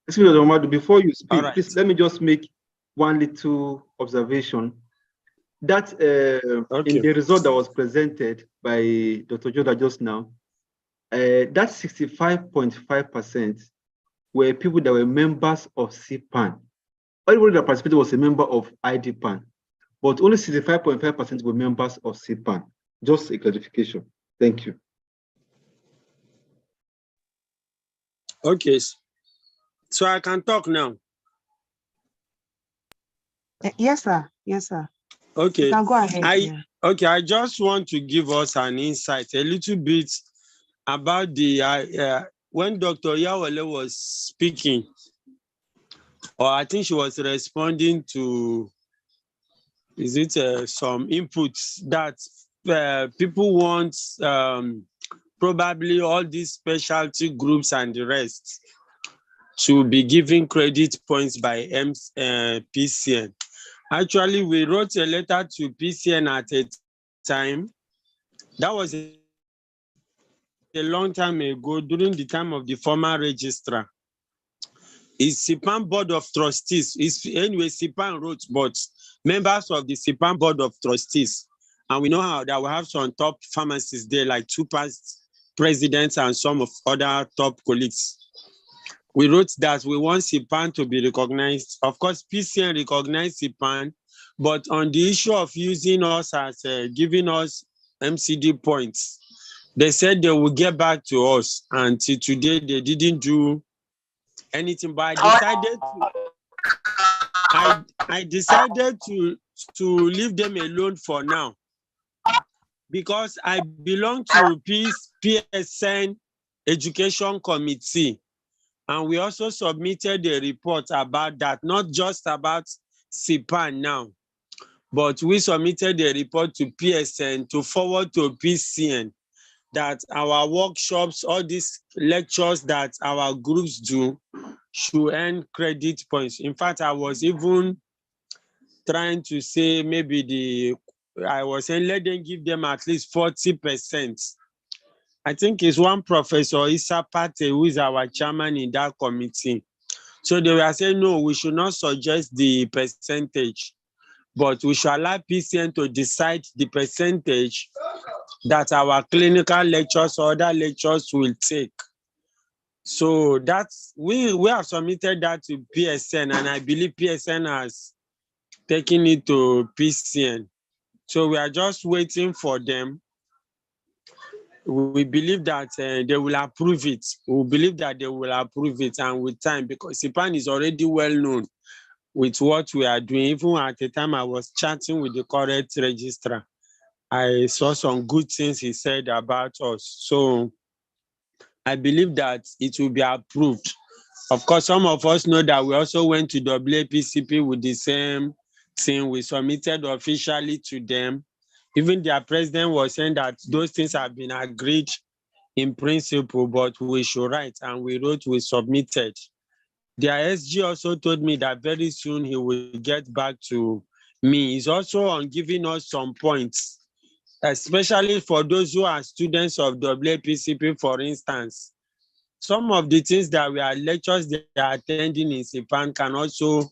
S2: Excuse me, Dr. Madu, before you speak,
S3: right,
S2: please let me just make one little observation. That in the result that was presented by Dr. Joda just now, that 65.5% were people that were members of CPAN. Everybody that participated was a member of IDPaN, but only 65.5% were members of CPAN. Just a clarification. Thank you.
S3: Okay, so I can talk now.
S1: Yes, sir. Yes, sir.
S3: Okay.
S1: You can go ahead.
S3: Okay, I just want to give us an insight, a little bit about the when Dr. Yawale was speaking, or I think she was responding to, is it some inputs that people want probably all these specialty groups and the rest to be given credit points by PCN. Actually, we wrote a letter to PCN at a time. That was a long time ago, during the time of the former registrar. It's CPAN Board of Trustees. Anyway, CPAN wrote, but members of the CPAN Board of Trustees. And we know how that we have some top pharmacists there, like 2 past presidents and some of other top colleagues. We wrote that we want CPAN to be recognized. Of course, PCN recognized CPAN, but on the issue of using us as giving us MCD points, they said they will get back to us. Until today, they didn't do anything. But I decided to leave them alone for now, because I belong to PSN Education Committee. And we also submitted a report about that, not just about CPAN now, but we submitted a report to PSN to forward to PCN that our workshops, all these lectures that our groups do should earn credit points. In fact, I was even trying to say I was saying let them give them at least 40%. I think it's one Professor Issa Pate, who is our chairman in that committee. So they were saying, no, we should not suggest the percentage, but we should allow PCN to decide the percentage that our clinical lectures or other lectures will take. So that's, we have submitted that to PSN, and I believe PSN has taken it to PCN. So we are just waiting for them. We believe that they will approve it. We believe that they will approve it, and with time, because CPAN is already well known with what we are doing. Even at the time I was chatting with the current registrar, I saw some good things he said about us. So I believe that it will be approved. Of course, some of us know that we also went to WAPCP with the same thing. We submitted officially to them. Even their president was saying that those things have been agreed in principle, but we should write, and we wrote, we submitted. Their SG also told me that very soon he will get back to me. He's also on giving us some points especially for those who are students of WPCP, for instance. Some of the things that we are lectures they are attending in IDPaN can also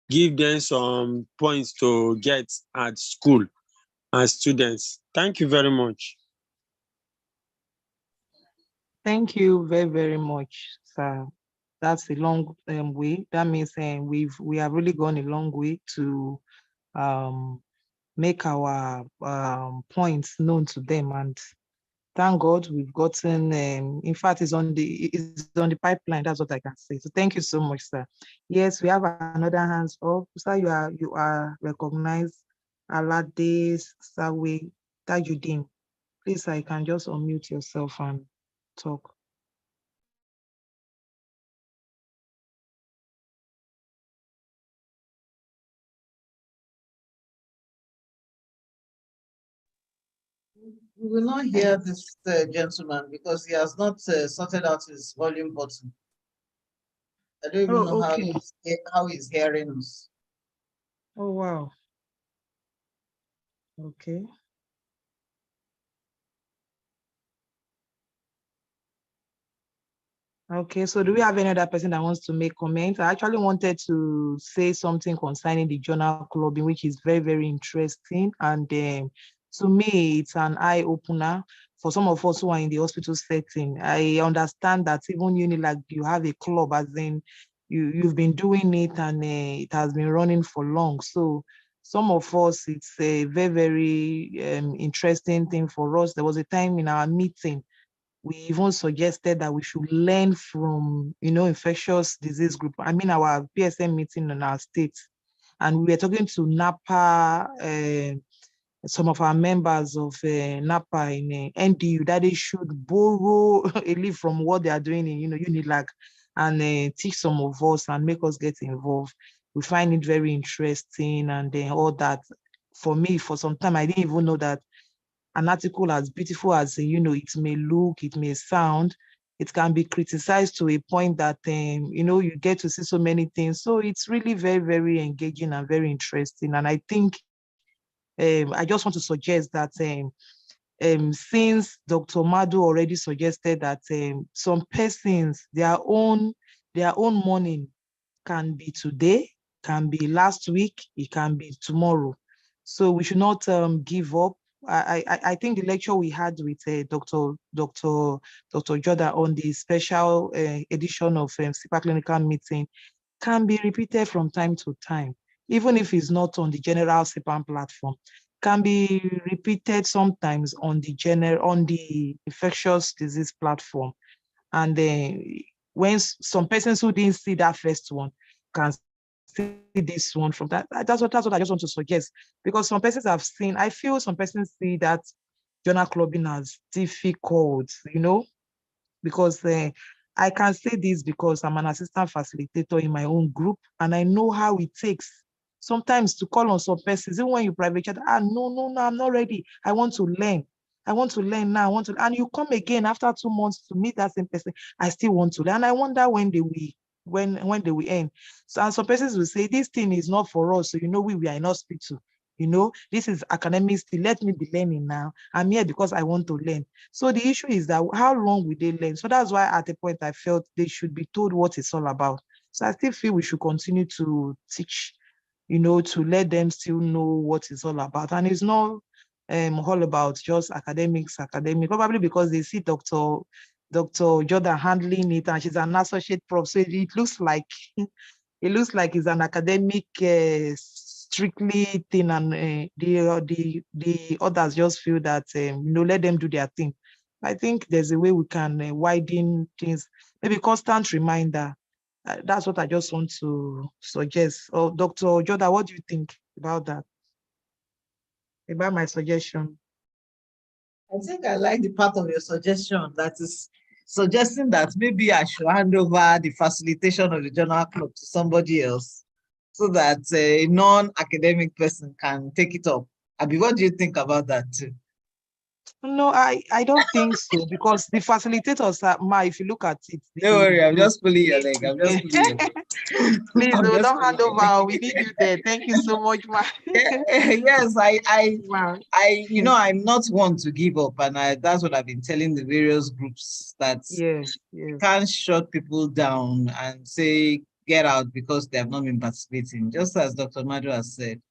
S3: give them some points to get at school as students. Thank you very much.
S1: Thank you very, very much, sir. That's a long way. That means we have really gone a long way to make our points known to them, and thank God we've gotten. In fact, it's on the pipeline. That's what I can say. So thank you so much, sir. Yes, we have another hands up, sir. You are recognized. Alade Sawe Tajudin. Please, I can just unmute yourself and talk.
S4: We will not hear this gentleman because he has not sorted out his volume button. I don't even know
S1: Okay.
S4: how he's hearing us.
S1: Oh, wow. Okay. Okay, so do we have any other person that wants to make comments? I actually wanted to say something concerning the journal clubbing, which is very, very interesting. And to me, it's an eye-opener for some of us who are in the hospital setting. I understand that even like you have a club, as in you've been doing it and it has been running for long. So some of us, it's a very, very interesting thing for us. There was a time in our meeting, we even suggested that we should learn from, infectious disease group. I mean, our PSM meeting in our state, and we were talking to NAPA, some of our members of NAPA in NDU, that they should borrow a leaf from what they are doing in, UNILAG, and teach some of us and make us get involved. We find it very interesting, and all that. For me, for some time, I didn't even know that an article as beautiful as it may look, it may sound, it can be criticized to a point that you get to see so many things. So it's really very, very engaging and very interesting. And I think I just want to suggest that since Dr. Madu already suggested that some persons, their own morning can be today, can be last week, it can be tomorrow. So we should not give up. I think the lecture we had with Dr. Jordan on the special edition of SIPA clinical meeting can be repeated from time to time, even if it's not on the general SIPA platform, can be repeated sometimes on the infectious disease platform. And when some persons who didn't see that first one can see this one from that. That's what I just want to suggest. Because some persons have seen, I feel some persons see that journal clubbing as difficult, because I can say this because I'm an assistant facilitator in my own group, and I know how it takes sometimes to call on some persons, even when you private chat, no, I'm not ready. I want to learn. I want to learn now. And you come again after 2 months to meet that same person. I still want to learn. And I wonder when they will end. So, and some persons will say, this thing is not for us. So, we are in hospital. This is academics. Let me be learning now. I'm here because I want to learn. So the issue is that how long will they learn? So that's why at a point I felt they should be told what it's all about. So I still feel we should continue to teach, to let them still know what it's all about. And it's not all about just academics, probably because they see Dr. Jordan handling it, and she's an associate prof. So it looks like it's an academic strictly thing, and the others just feel that let them do their thing. I think there's a way we can widen things, maybe constant reminder. That's what I just want to suggest. Oh, Dr. Jordan, what do you think about that? About my suggestion?
S4: I think I like the part of your suggestion that is suggesting that maybe I should hand over the facilitation of the journal club to somebody else so that a non-academic person can take it up. Abi, what do you think about that too?
S1: No, I don't think so, because the facilitators are, if you look at it,
S4: Don't worry, I'm
S1: you
S4: just pulling your leg. I'm just pulling your leg.
S1: please,
S4: I'm
S1: oh,
S4: just
S1: don't
S4: pulling
S1: hand
S4: your leg.
S1: over. We need you there. Thank you so much, ma.
S4: Yes,
S1: Wow.
S4: I'm not one to give up, and that's what I've been telling the various groups, that
S1: Yes,
S4: you
S1: yes,
S4: can't shut people down and say get out because they have not been participating. Just as Dr. Madu has said,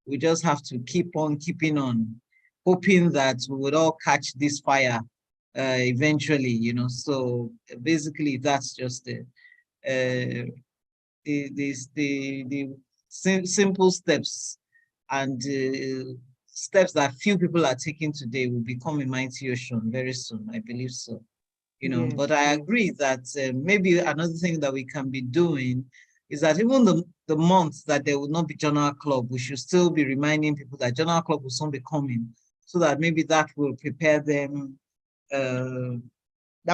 S4: we just have to keep on keeping on, hoping that we would all catch this fire eventually. So basically, that's just it. The simple steps and steps that few people are taking today will become a mighty ocean very soon. I believe so.
S1: yes,
S4: But I
S1: yes.
S4: agree that maybe another thing that we can be doing is that even the months that there will not be journal club, we should still be reminding people that journal club will soon be coming, so that maybe that will prepare them. That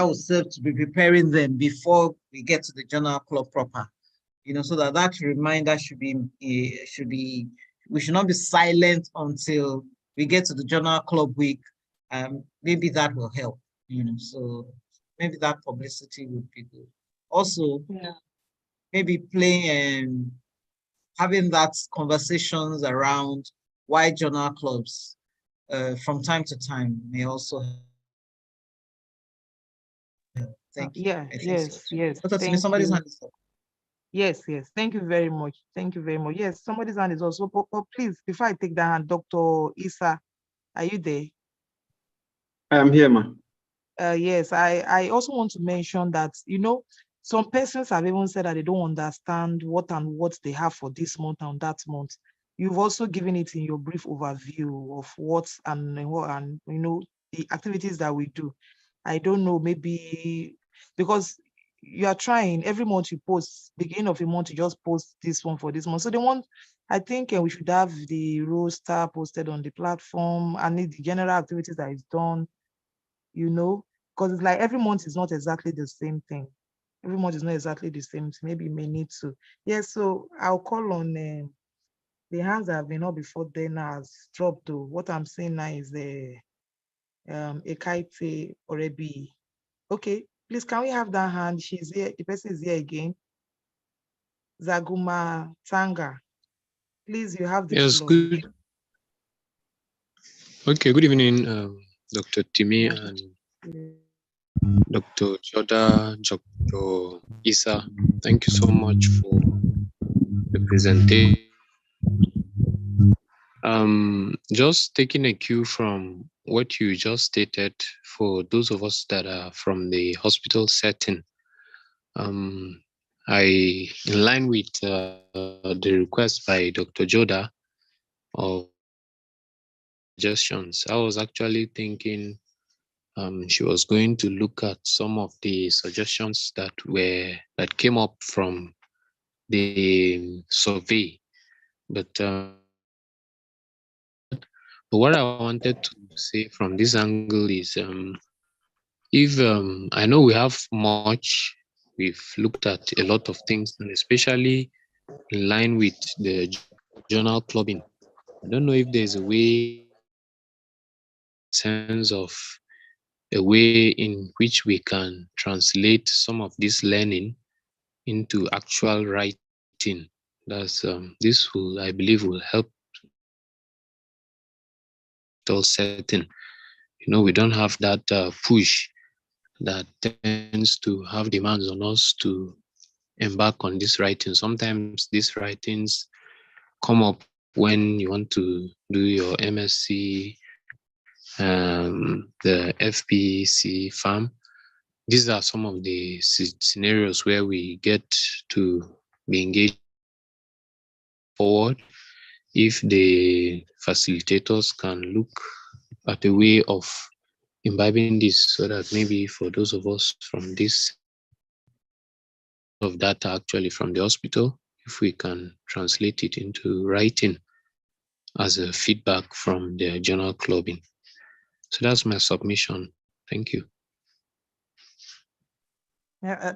S4: will serve to be preparing them before we get to the journal club proper. So that reminder should be, we should not be silent until we get to the journal club week. Maybe that will help, so maybe that publicity would be good. Also,
S1: Yeah.
S4: maybe playing and having that conversations around why journal clubs from time to time may also help. Thank you.
S1: Yeah,
S4: I think so.
S1: yes, yes.
S4: Dr. Timi,
S1: Thank
S4: somebody's
S1: you.
S4: hand is up.
S1: Yes, yes. Thank you very much. Thank you very much. Yes, somebody's hand is also. But please, before I take that hand, Dr. Isa, are you there?
S2: I am here, ma.
S1: Yes, I also want to mention that, some persons have even said that they don't understand what they have for this month and that month. You've also given it in your brief overview of what and the activities that we do. I don't know, maybe because you are trying every month you post, beginning of a month you just post this one for this month. So I think we should have the roster posted on the platform and the general activities that is done, because it's like every month is not exactly the same thing. Every month is not exactly the same thing. Maybe you may need to. Yes, so I'll call on the hands that have been up before then has dropped. To what I'm saying now is the Ekaite Orebi. Okay, please, can we have that hand? She's here. The person is here again. Zaguma Tanga. Please, you have the
S6: Yes,
S1: floor.
S6: good. Okay, good evening, Dr. Timi and Dr. Joda, Dr. Isa. Thank you so much for the presentation. Just taking a cue from what you just stated, for those of us that are from the hospital setting, in line with the request by Dr. Joda of suggestions, I was actually thinking she was going to look at some of the suggestions that came up from the survey. But what I wanted to say from this angle is, if I know we have much, we've looked at a lot of things, and especially in line with the journal clubbing. I don't know if there's a way, sense of a way in which we can translate some of this learning into actual writing. That's this will, I believe, will help setting. We don't have that push that tends to have demands on us to embark on this writing. Sometimes these writings come up when you want to do your MSc, the FPC farm. These are some of the scenarios where we get to be engaged forward. If the facilitators can look at a way of imbibing this, so that maybe for those of us from this of data actually from the hospital, if we can translate it into writing as a feedback from the journal clubbing. So that's my submission. Thank you.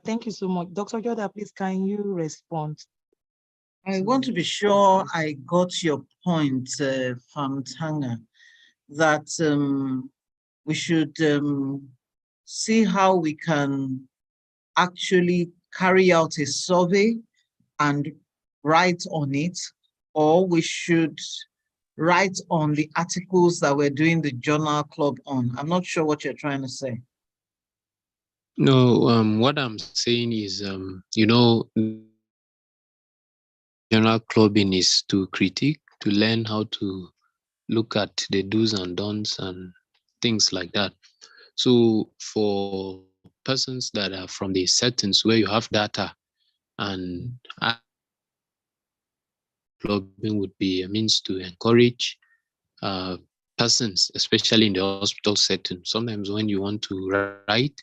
S1: Thank you so much. Dr. Joda, please, can you respond?
S4: I want to be sure I got your point from Tanga, that we should see how we can actually carry out a survey and write on it, or we should write on the articles that we're doing the journal club on. I'm not sure what you're trying to say.
S6: No, what I'm saying is, journal clubbing is to critique, to learn how to look at the do's and don'ts and things like that. So for persons that are from the settings where you have data, and clubbing would be a means to encourage persons, especially in the hospital setting. Sometimes when you want to write,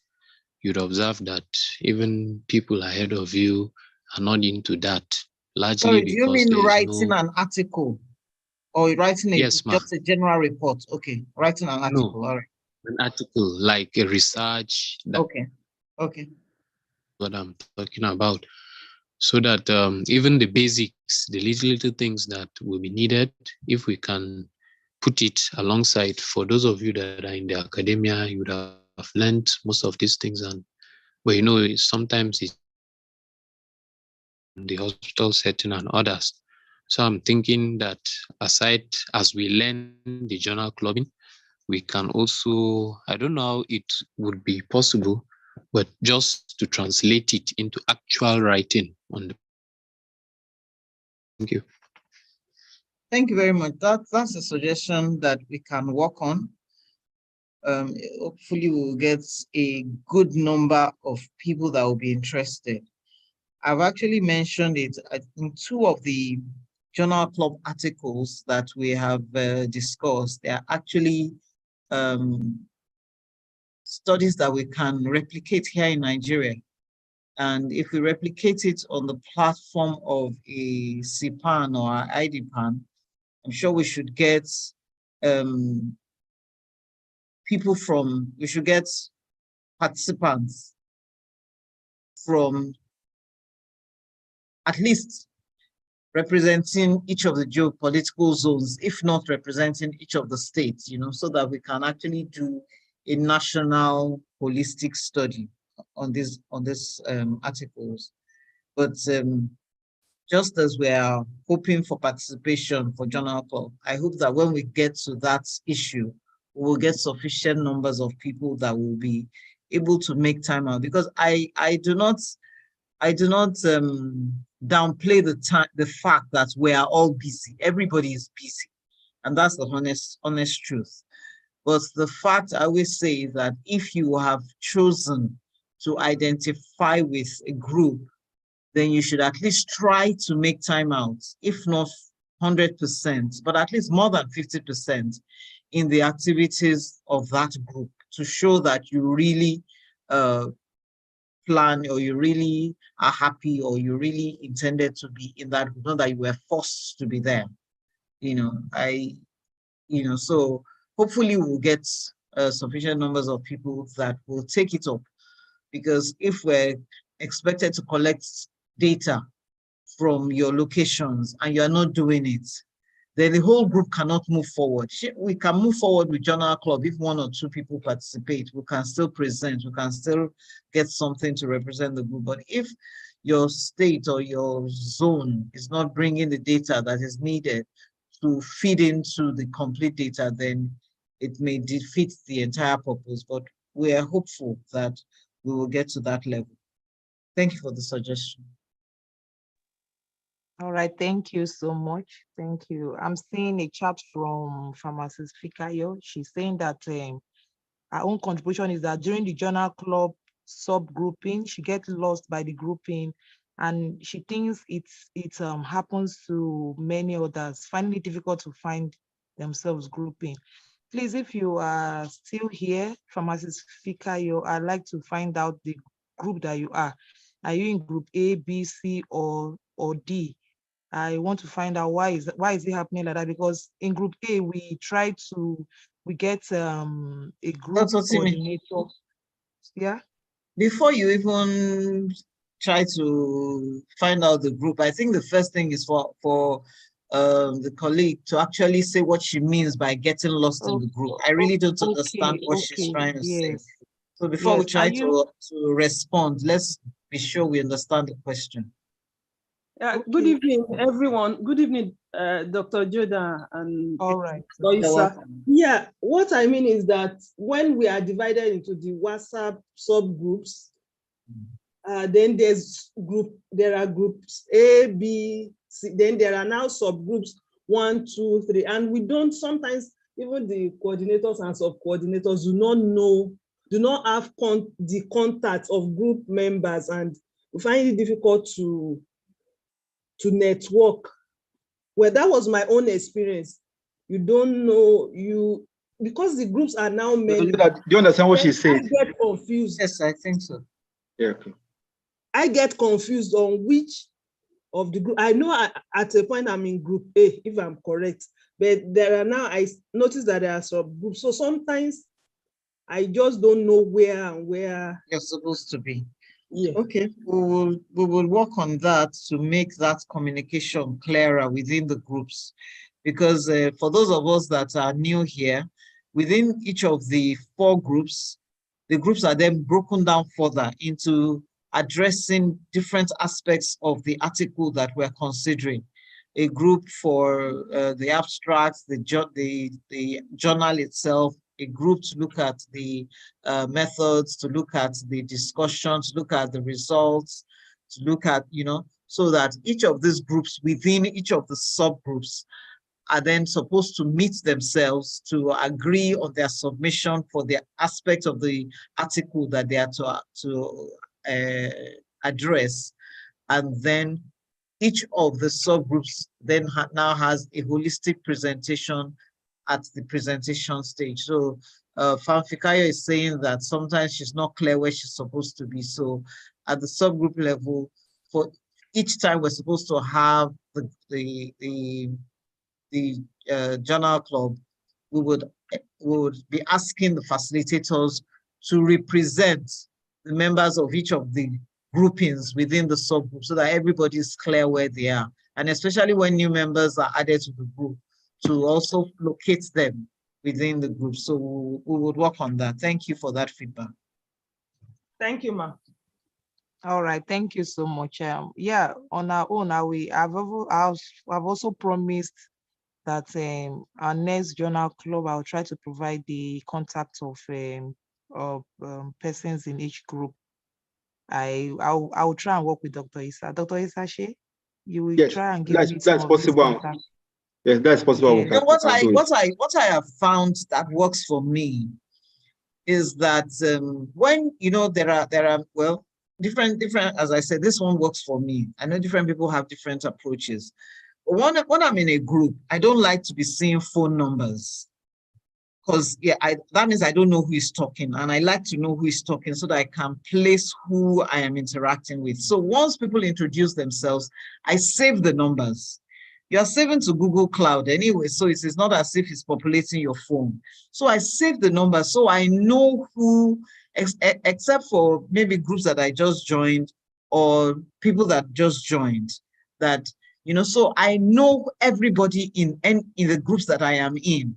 S6: you'd observe that even people ahead of you are not into that, largely
S4: Sorry, do you
S6: because
S4: mean
S6: there is
S4: writing
S6: no...
S4: an article or writing
S6: Yes, ma'am.
S4: just a general report? Okay, writing an article,
S6: No,
S4: all right.
S6: an article like a research.
S4: Okay, okay.
S6: What I'm talking about. So that even the basics, the little things that will be needed, if we can put it alongside, for those of you that are in the academia, you would have learned most of these things. And but sometimes it's the hospital setting and others. So I'm thinking that aside, as we learn the journal clubbing, we can also, I don't know how it would be possible, but just to translate it into actual writing on the... Thank you.
S4: Thank you very much. That's a suggestion that we can work on. Hopefully we'll get a good number of people that will be interested. I've actually mentioned it in two of the journal club articles that we have discussed. They are actually studies that we can replicate here in Nigeria. And if we replicate it on the platform of a CPAN or IDPaN, I'm sure we should get we should get participants from at least representing each of the geopolitical zones, if not representing each of the states, so that we can actually do a national holistic study on this articles. But just as we are hoping for participation for Journal Club, I hope that when we get to that issue, we will get sufficient numbers of people that will be able to make time out. Because I do not downplay the fact that we are all busy. Everybody is busy, and that's the honest truth. But the fact I always say is that if you have chosen to identify with a group, then you should at least try to make time out, if not 100%, but at least more than 50% in the activities of that group, to show that you really plan, or you really are happy, or you really intended to be in that group, not that you were forced to be there. So hopefully we'll get sufficient numbers of people that will take it up, because if we're expected to collect data from your locations and you're not doing it, then the whole group cannot move forward. We can move forward with Journal Club if 1 or 2 people participate. We can still present, we can still get something to represent the group. But if your state or your zone is not bringing the data that is needed to feed into the complete data, then it may defeat the entire purpose. But we are hopeful that we will get to that level. Thank you for the suggestion.
S1: All right, thank you so much. Thank you. I'm seeing a chat from Pharmacist Fikayo. She's saying that her own contribution is that during the journal club subgrouping, she gets lost by the grouping, and she thinks it happens to many others, finding it difficult to find themselves grouping. Please, if you are still here, Pharmacist Fikayo, I'd like to find out the group that you are. Are you in group A, B, C, or D? I want to find out why is it happening like that, because in group A we get a group coordinator. Yeah.
S4: Before you even try to find out the group, I think the first thing is for the colleague to actually say what she means by getting lost in the group. I really don't understand what she's trying to say.
S1: Yes.
S4: So before we
S1: Yes.
S4: try to respond, let's be sure we understand the question.
S7: Good evening, everyone. Good evening, Dr. Joda and
S1: All right.
S7: Loisa. Yeah, what I mean is that when we are divided into the WhatsApp subgroups, then there are groups A, B, C, then there are now subgroups 1, 2, 3, and we don't sometimes, even the coordinators and sub-coordinators do not have the contact of group members, and we find it difficult to network. Well, that was my own experience. You don't know, because the groups are now many.
S2: Do you understand what she said?
S7: I get confused.
S4: Yes, I think so.
S2: Yeah, okay.
S7: I get confused on which of the group. I know at a point I'm in group A, if I'm correct, but there are now, I notice that there are subgroups. So sometimes I just don't know where
S4: you're supposed to be.
S7: Yeah.
S4: Okay, we will work on that to make that communication clearer within the groups, because for those of us that are new here, within each of the 4 groups, the groups are then broken down further into addressing different aspects of the article that we're considering. A group for the abstracts, the journal itself, a group to look at the methods, to look at the discussions, to look at the results, to look at, so that each of these groups within each of the subgroups are then supposed to meet themselves to agree on their submission for the aspect of the article that they are to address. And then each of the subgroups then now has a holistic presentation at the presentation stage. So Fanfikayo is saying that sometimes she's not clear where she's supposed to be. So at the subgroup level, for each time we're supposed to have the journal club, we would be asking the facilitators to represent the members of each of the groupings within the subgroup so that everybody is clear where they are. And especially when new members are added to the group, to also locate them within the group. So we would work on that. Thank you for that feedback.
S7: Thank you, ma.
S1: All right, thank you so much. Yeah, on our own, I've also promised that our next journal club, I'll try to provide the contact of persons in each group. I'll try and work with Dr. Isa. Dr. Isashi, you will try and give me some
S2: that's possible. Yes, that's possible.
S1: Yeah.
S4: What I have found that works for me is that when there are well, different, as I said, this one works for me. I know different people have different approaches. But when I'm in a group, I don't like to be seeing phone numbers, because that means I don't know who is talking, and I like to know who is talking so that I can place who I am interacting with. So once people introduce themselves, I save the numbers. You're saving to Google Cloud anyway, so it is not as if it's populating your phone. So I save the numbers so I know who, except for maybe groups that I just joined or people that just joined, that, so I know everybody in the groups that I am in,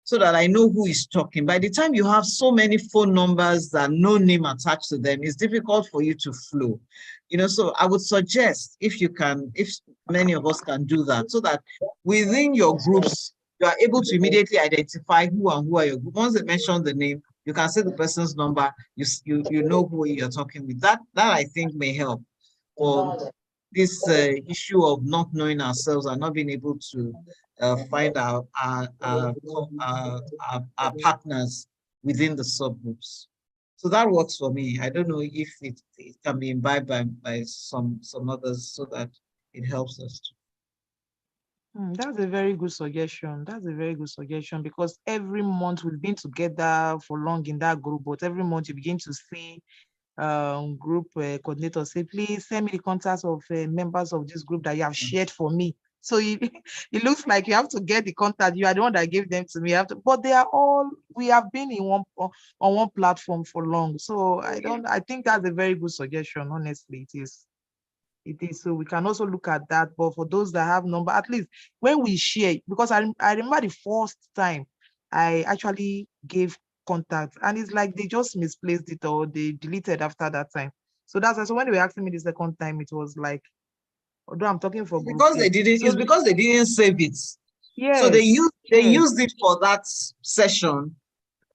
S4: so that I know who is talking. By the time you have so many phone numbers that no name attached to them, it's difficult for you to flow. So I would suggest, if many of us can do that, so that within your groups, you are able to immediately identify who are your group. Once they mention the name, you can say the person's number, you know who you're talking with. That I think may help for this issue of not knowing ourselves and not being able to find our partners within the subgroups. So that works for me. I don't know if it can be imbibed by some others, so that it helps us too.
S1: That's a very good suggestion. That's a very good suggestion, because every month we've been together for long in that group, but every month you begin to see group coordinators say, please send me the contacts of members of this group that you have shared for me. So it looks like you have to get the contact. You are the one that gave them to me. But we have been on one platform for long. So I think that's a very good suggestion. Honestly, it is. It is. So we can also look at that. But for those that have number, at least when we share, because I remember the first time I actually gave contact, and it's like they just misplaced it or they deleted after that time. So that's why, so when they were asking me the second time, it was like, although I'm talking for group
S4: Because
S1: A.
S4: they didn't,
S1: So
S4: it's because they didn't save it.
S1: yes,
S4: So they
S1: yes,
S4: used it for that session.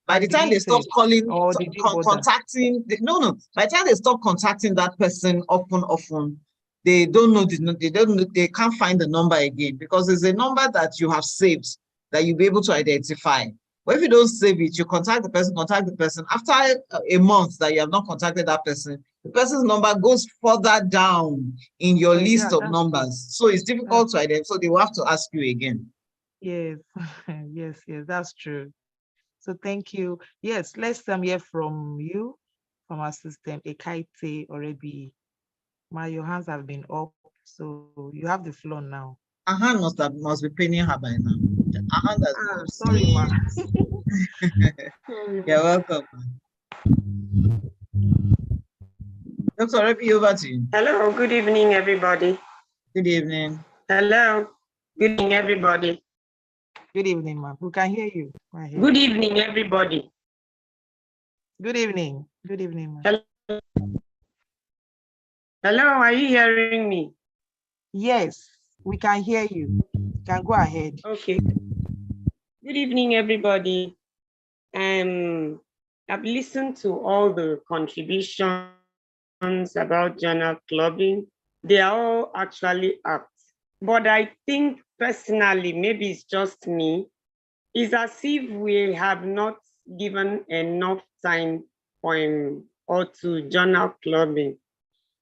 S4: By
S1: and
S4: the time they
S1: deleted,
S4: stop calling,
S1: or they didn't bother.
S4: contacting, no. By the time they stop contacting that person often, they don't know, they can't find the number again, because there's a number that you have saved that you'll be able to identify. But if you don't save it, you contact the person. After a month that you have not contacted that person, the person's number goes further down in your list of
S1: That's
S4: numbers.
S1: true.
S4: So it's difficult to identify. So they will have to ask you again.
S1: Yes, yes, that's true. So thank you. Yes, let's hear from you, from our system, Ekaite Orebi. Your hands have been up, so you have the floor now.
S4: Her hand must be paining her by now. Her hand has been up
S1: Sorry, ma.
S4: You're welcome. Dr. Orebi, over to you.
S8: Hello, good evening, everybody.
S4: Good evening.
S8: Hello, good evening, everybody.
S1: Good evening, ma'am. We can hear you.
S8: Good evening, everybody.
S1: Good evening. Good evening, ma'am.
S8: Hello. Hello, are you hearing me?
S1: Yes, we can hear you. You can go ahead.
S8: Okay. Good evening, everybody. I've listened to all the contributions about journal clubbing. They are all actually apt. But I think personally, maybe it's just me, it's as if we have not given enough time or to journal clubbing,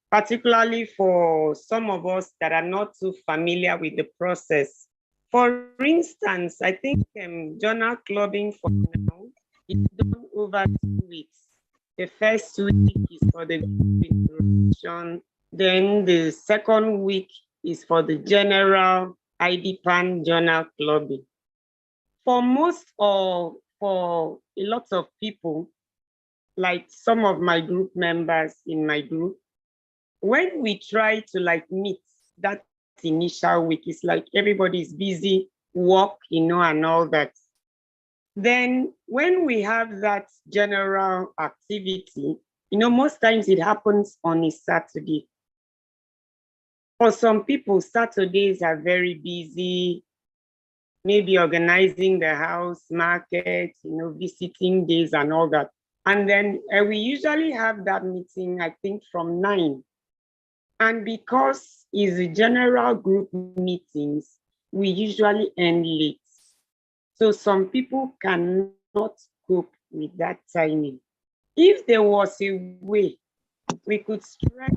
S8: particularly for some of us that are not too familiar with the process. For instance, I think journal clubbing for now is done over 2 weeks. The first week is for the introduction, then the second week is for the general IDPaN journal clubbing. For most or for a lot of people, like some of my group members in my group, when we try to meet that initial week, it's like everybody's busy, work, and all that. Then when we have that general activity, most times it happens on a Saturday. For some people, Saturdays are very busy, maybe organizing the house market, visiting days and all that. And then we usually have that meeting, I think, from 9. And because it's a general group meetings, we usually end late. So some people cannot cope with that timing. If there was a way we could stretch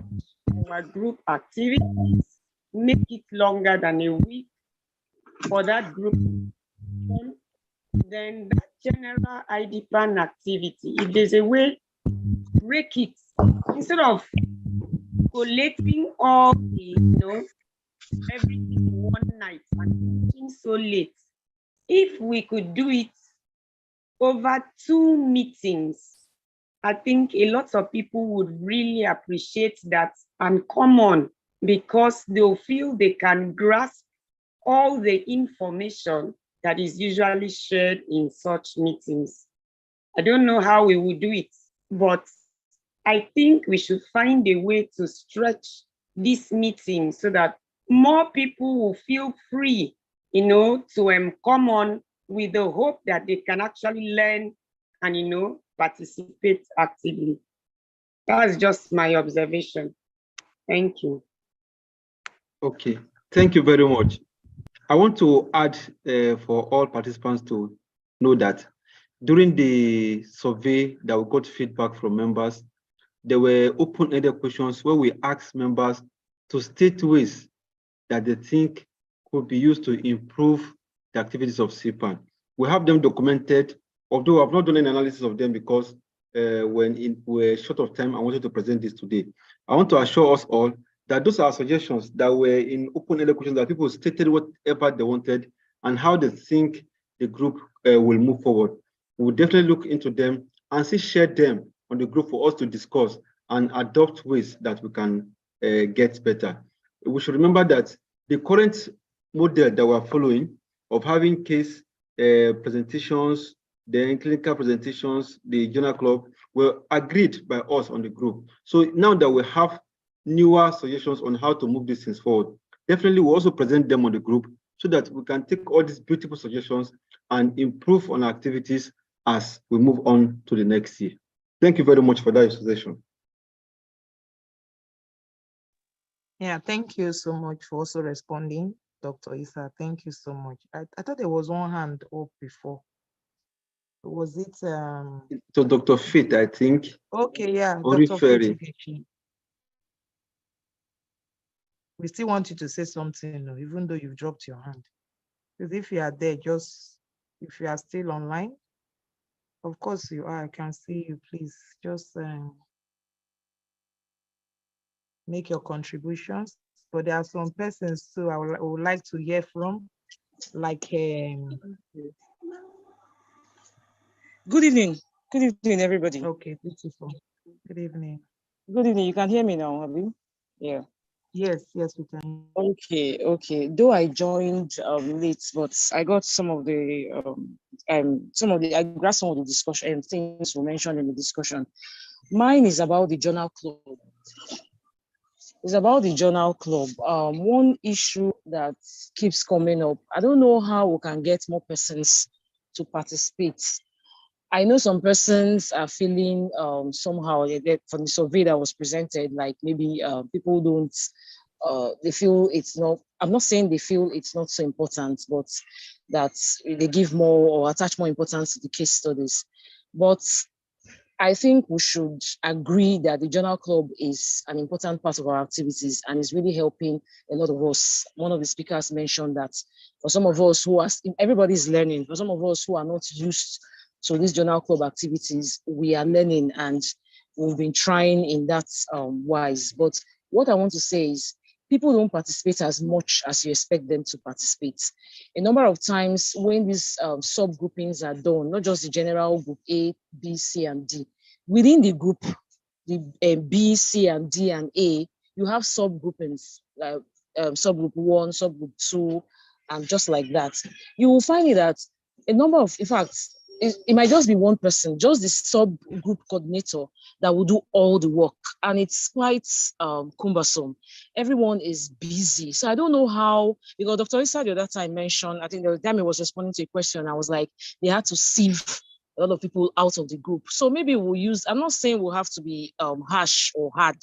S8: our group activities, make it longer than a week for that group, then that general IDPaN activity, if there's a way, break it. Instead of collating all the, everything in one night and finishing so late, if we could do it over 2 meetings, I think a lot of people would really appreciate that and come on, because they'll feel they can grasp all the information that is usually shared in such meetings. I don't know how we would do it, but I think we should find a way to stretch this meeting so that more people will feel free, to come on with the hope that they can actually learn and, participate actively. That's just my observation. Thank you.
S2: Okay, thank you very much. I want to add for all participants to know that during the survey that we got feedback from members, there were open-ended questions where we asked members to state ways that they think could be used to improve the activities of CPAN. We have them documented, although I've not done an analysis of them because when we're short of time, I wanted to present this today. I want to assure us all that those are suggestions that were in open-ended questions that people stated whatever they wanted and how they think the group will move forward. We'll definitely look into them and share them on the group for us to discuss and adopt ways that we can gets better. We should remember that the current model that we're following of having case presentations, the clinical presentations, the journal club were agreed by us on the group. So now that we have newer suggestions on how to move these things forward, definitely we'll also present them on the group so that we can take all these beautiful suggestions and improve on activities as we move on to the next year. Thank you very much for that suggestion.
S1: Yeah, thank you so much for also responding, Dr. Issa. Thank you so much. I thought there was one hand up before. Was it?
S2: So Dr. Fit, I think.
S1: Okay, yeah,
S2: Or
S1: Dr.
S2: referring.
S1: Fit. We still want you to say something, even though you've dropped your hand. Because if you are there, if you are still online, of course you are, I can see you, please just make your contributions. But there are some persons too I would like to hear from, like
S9: Good evening. Good evening, everybody.
S1: Okay, beautiful. Good evening.
S9: Good evening. You can hear me now, have you? Yeah.
S1: Yes, we can.
S9: Okay. Though I joined late, but I got some of the I grasped some of the discussion and things were mentioned in the discussion. Mine is about the journal club. It's about the journal club. One issue that keeps coming up, I don't know how we can get more persons to participate. I know some persons are feeling somehow that from the survey that was presented, like maybe people don't, they feel it's not, I'm not saying they feel it's not so important, but that they give more or attach more importance to the case studies. But I think we should agree that the journal club is an important part of our activities and is really helping a lot of us. One of the speakers mentioned that for some of us who are, everybody's learning, for some of us who are not used to these journal club activities, we are learning and we've been trying in that wise. But what I want to say is people don't participate as much as you expect them to participate. A number of times when these subgroupings are done, not just the general group A, B, C, and D, within the group, the B, C, and D, and A, you have subgroupings, like subgroup 1, subgroup 2, and just like that. You will find that a number of, in fact, it might just be one person, just the subgroup coordinator that will do all the work. And it's quite cumbersome. Everyone is busy. So I don't know how, because Dr. Issa the other time mentioned, I think the time he was responding to a question, I was like, they had to sieve a lot of people out of the group. So maybe we'll use, I'm not saying we'll have to be harsh or hard,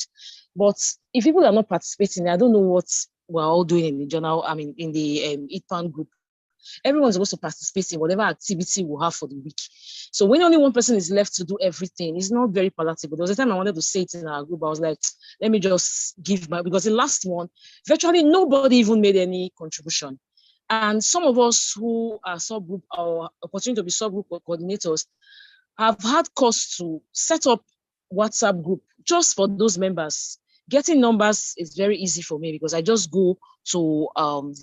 S9: but if people are not participating, I don't know what we're all doing in the journal, I mean, in the IDPaN group. Everyone's supposed to participate in whatever activity we'll have for the week. So when only one person is left to do everything, it's not very palatable. There was a time I wanted to say it in our group. I was like, let me just give my, because the last one, virtually nobody even made any contribution. And some of us who are subgroup or opportunity to be subgroup coordinators have had costs to set up WhatsApp group just for those members. Getting numbers is very easy for me because I just go to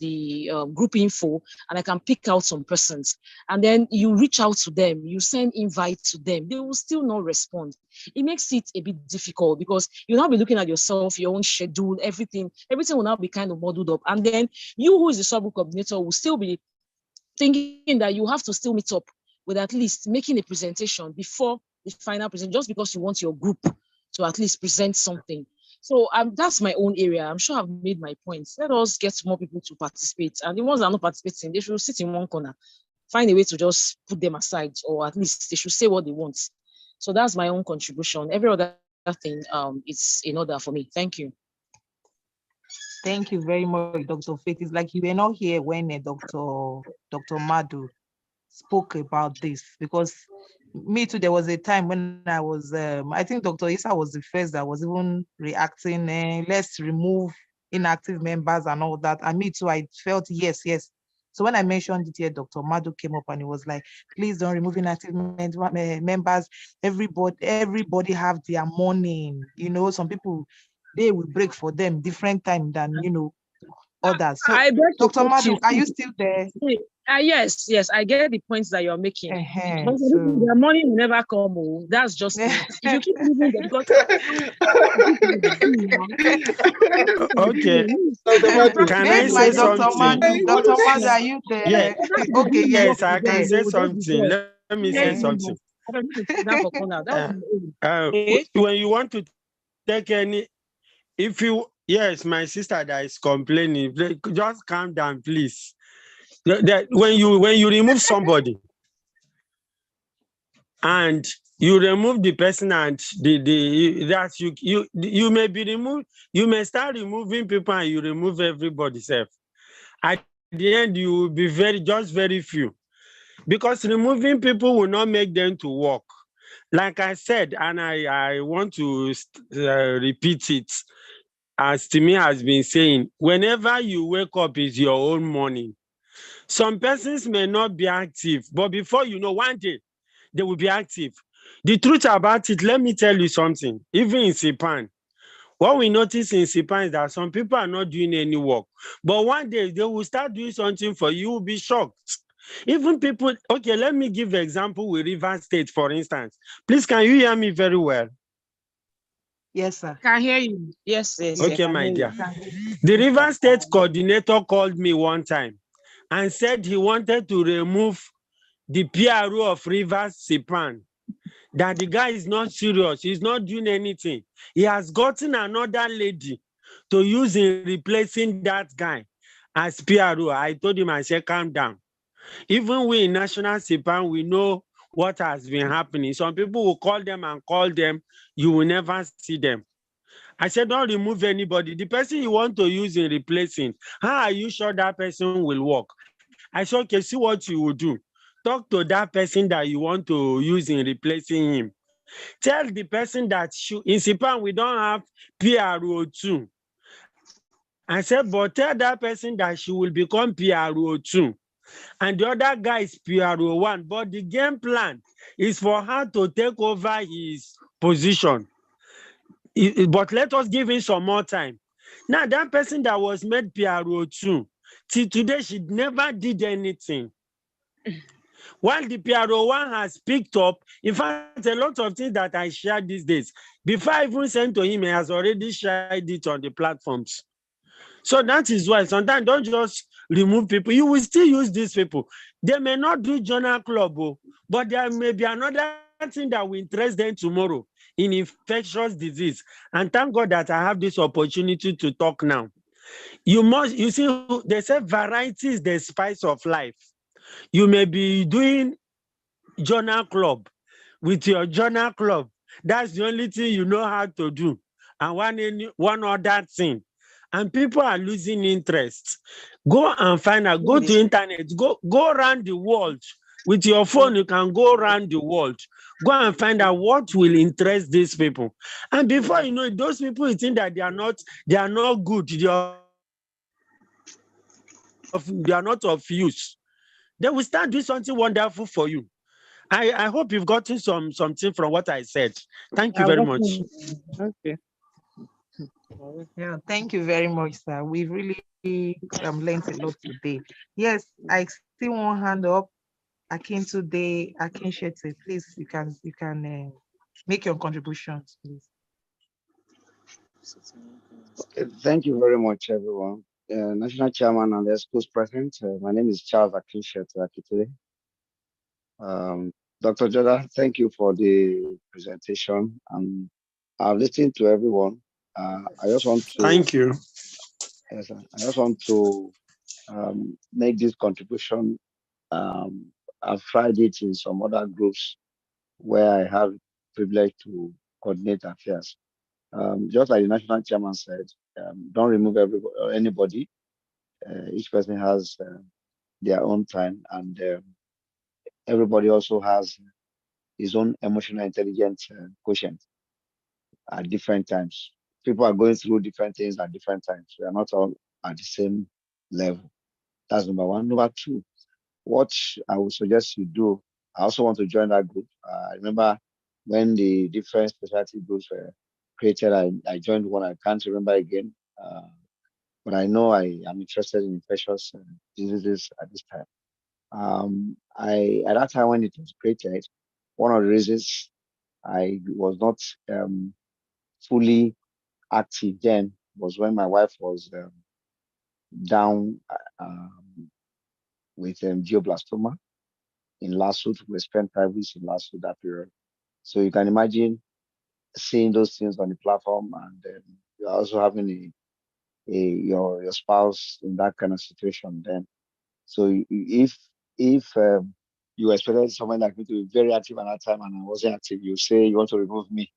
S9: the group info and I can pick out some persons. And then you reach out to them, you send invite to them, they will still not respond. It makes it a bit difficult because you'll now be looking at yourself, your own schedule, everything will now be kind of muddled up. And then you who is the subgroup coordinator will still be thinking that you have to still meet up with at least making a presentation before the final presentation, just because you want your group to at least present something. So that's my own area. I'm sure I've made my points. Let us get more people to participate. And the ones that are not participating, they should sit in one corner, find a way to just put them aside, or at least they should say what they want. So that's my own contribution. Every other thing is in order for me. Thank you.
S1: Thank you very much, Dr. Faith. It's like you were not here when Dr. Madu spoke about this, because me too, there was a time when I was, I think Dr. Issa was the first that was even reacting, let's remove inactive members and all that. And me too, I felt yes. So when I mentioned it here, Dr. Madu came up and he was like, please don't remove inactive members. Everybody have their morning. You know, some people, they will break for them different time than, others. So,
S9: I beg to
S1: Dr. Madu,
S9: differ.
S1: are you still there?
S9: Yes, I get the points that you're making. But
S1: So,
S9: the money will never come. Oh, that's just it. If you keep moving the because
S3: Okay. Can I
S1: where's my
S3: say
S1: Dr.
S3: something?
S1: Madu? Dr. Madu, are you there?
S3: Yeah.
S1: Okay,
S3: Yes,
S1: yes,
S3: I
S1: he's
S3: can
S1: there.
S3: say something. Let me say something. When you want to take any, if you, yes, my sister that is complaining, just calm down, please. When you remove somebody and you remove the person and that you may be removed, you may start removing people and you remove everybody self. At the end, you will be very few. Because removing people will not make them to work. Like I said, and I want to repeat it, as Timmy has been saying, whenever you wake up is your own morning. Some persons may not be active, but before you know, one day, they will be active. The truth about it, let me tell you something, even in IDPaN, what we notice in IDPaN is that some people are not doing any work, but one day they will start doing something for you, you will be shocked. Even people, okay, let me give an example with River State, for instance. Please, can you hear me very well?
S1: Yes, sir.
S9: Can hear you. Yes.
S3: Okay, my dear. The River State coordinator called me one time and said he wanted to remove the PRO of Rivers IDPaN, that the guy is not serious, he's not doing anything. He has gotten another lady to use in replacing that guy as PRO. I told him, I said, calm down. Even we in National IDPaN, we know what has been happening. Some people will call them and call them, you will never see them. I said, don't remove anybody. The person you want to use in replacing, how are you sure that person will work? I said, okay, see what you will do. Talk to that person that you want to use in replacing him. Tell the person that in IDPaN, we don't have PRO2. I said, but tell that person that she will become PRO2. And the other guy is PRO1. But the game plan is for her to take over his position. But let us give him some more time. Now, that person that was made PRO2, till today, she never did anything. While the PRO1 has picked up, in fact, a lot of things that I share these days, before I even sent to him, he has already shared it on the platforms. So that is why sometimes don't just remove people. You will still use these people. They may not do journal club, but there may be another thing that will interest them tomorrow in infectious disease. And thank God that I have this opportunity to talk now. You see, they say variety is the spice of life. You may be doing journal club with your journal club. That's the only thing you know how to do. And one other thing. And people are losing interest. Go and find out, go to internet, go around the world. With your phone, you can go around the world. Go and find out what will interest these people. And before you know it, those people you think that they are not good, they are not of use. They will start doing something wonderful for you. I hope you've gotten something from what I said. Thank you very much.
S9: Okay.
S1: Yeah, thank you very much, sir. We've really learned a lot today. Yes, I see one hand up. Akintunde, Akinshete, please, you can make your contributions, please.
S10: Thank you very much, everyone. National Chairman and the school's president. My name is Charles Akinshete Akitule. Dr. Joda, thank you for the presentation. I've listened to everyone. I just want to
S3: thank you.
S10: Yes, I just want to make this contribution. I've tried it in some other groups where I have privilege to coordinate affairs. Just like the national chairman said, don't remove anybody. Each person has their own time, and everybody also has his own emotional intelligence quotient at different times. People are going through different things at different times. We are not all at the same level. That's number one. Number two, what I would suggest you do, I also want to join that group. I remember when the different specialty groups were created, I joined one, I can't remember again. but I know I am interested in infectious diseases at this time. At that time when it was created, one of the reasons I was not fully active then was when my wife was down with glioblastoma in Lasut. We spent 5 weeks in Lasut that period. So you can imagine seeing those things on the platform, and then you're also having your spouse in that kind of situation. Then, so if you expected someone like me to be very active at that time and I wasn't active, you say you want to remove me.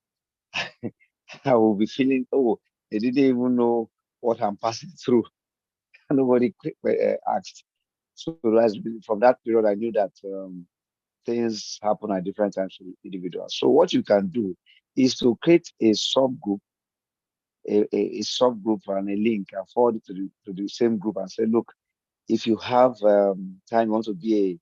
S10: I will be feeling, oh, they didn't even know what I'm passing through. Nobody asked. So from that period, I knew that things happen at different times to individuals. So what you can do is to create a subgroup, a subgroup and a link and forward it to the same group and say, look, if you have time, you want to be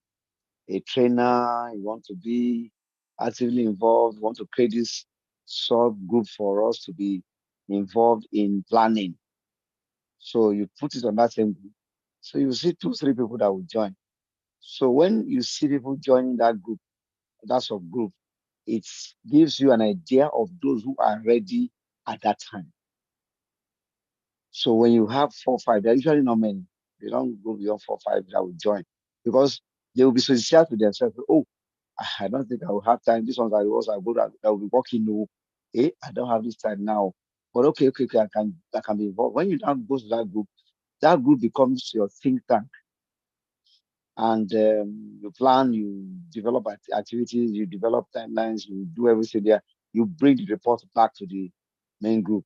S10: a trainer, you want to be actively involved, you want to create this subgroup for us to be involved in planning. So you put it on that same group. So you see 2-3 people that will join. So when you see people joining that group, that subgroup, it gives you an idea of those who are ready at that time. So when you have 4 or 5, they're usually not many. They don't go beyond 4 or 5 that will join because they will be sincere to themselves. Oh, I don't think I will have time. This one's are the ones I will be working. No, I don't have this time now. But okay, I can be involved. When you now go to that group becomes your think tank. And you plan, you develop activities, you develop timelines, you do everything there. You bring the report back to the main group.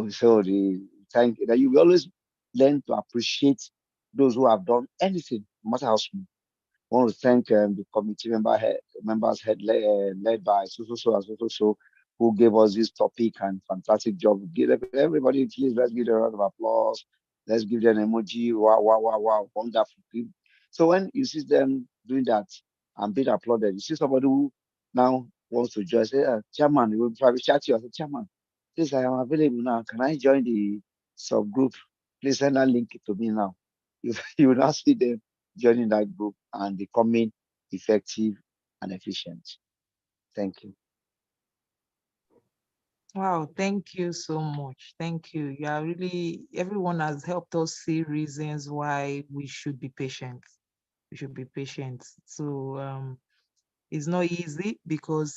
S10: So that you will always learn to appreciate those who have done anything, no matter how small. I want to thank the committee members led by so who gave us this topic and fantastic job. Give everybody, please, let's give them a round of applause. Let's give them an emoji. Wow, wow, wow, wow, wonderful. So when you see them doing that and being applauded, you see somebody who now wants to join, say, Chairman, you will probably chat you as a chairman. Please, I am available now. Can I join the subgroup? Please send that link to me now. You will now see them joining that group and becoming effective and efficient. Thank you.
S1: Wow, thank you so much. Thank you. You are really, everyone has helped us see reasons why we should be patient. We should be patient. So it's not easy because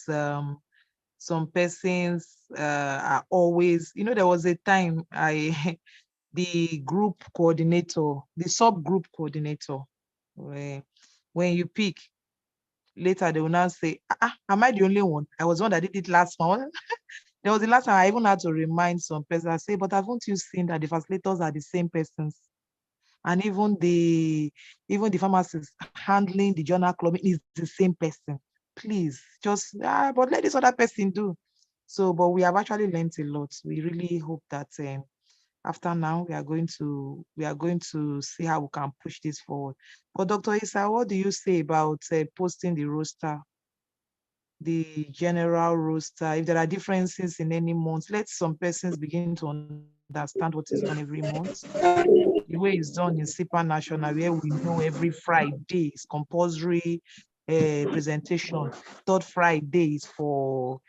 S1: some persons are always, there was a time the group coordinator, the subgroup coordinator, when you pick, later they will now say, am I the only one? I was the one that did it last month. There was the last time I even had to remind some person, I say, but haven't you seen that the facilitators are the same persons? And even the pharmacist handling the journal club is the same person. Please, just, but let this other person do. So, but we have actually learned a lot. We really hope that after now, we are going to see how we can push this forward. But Dr. Issa, what do you say about posting the roster, the general roster? If there are differences in any month, let some persons begin to understand what is done every month. The way it's done in IDPaN National, where we know every Friday is compulsory presentation. Third Friday is for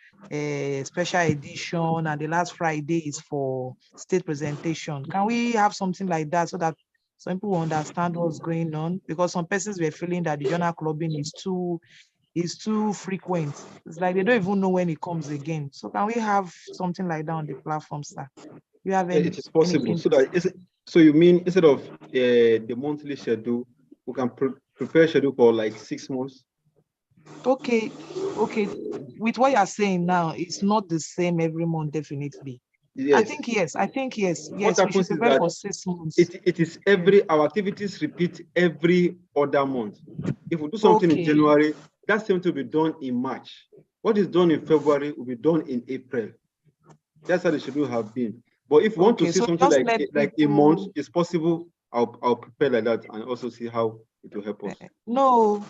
S1: special edition, and the last Friday is for state presentation. Can we have something like that so that some people will understand what's going on? Because some persons were feeling that the journal clubbing is too frequent. It's like they don't even know when it comes again. So can we have something like that on the platform, sir? You have any?
S2: It is possible. So you mean instead of the monthly schedule, we can prepare schedule for like 6 months?
S1: Okay. With what you are saying now, it's not the same every month, definitely.
S2: Yes.
S1: I think yes.
S2: What happens
S1: We should prepare for 6 months.
S2: It is our activities repeat every other month. If we do something in January, that same thing will be done in March. What is done in February will be done in April. That's how the schedule have been. But if you want to see something like a month, it's possible. I'll prepare like that and also see how it will help us.
S1: No,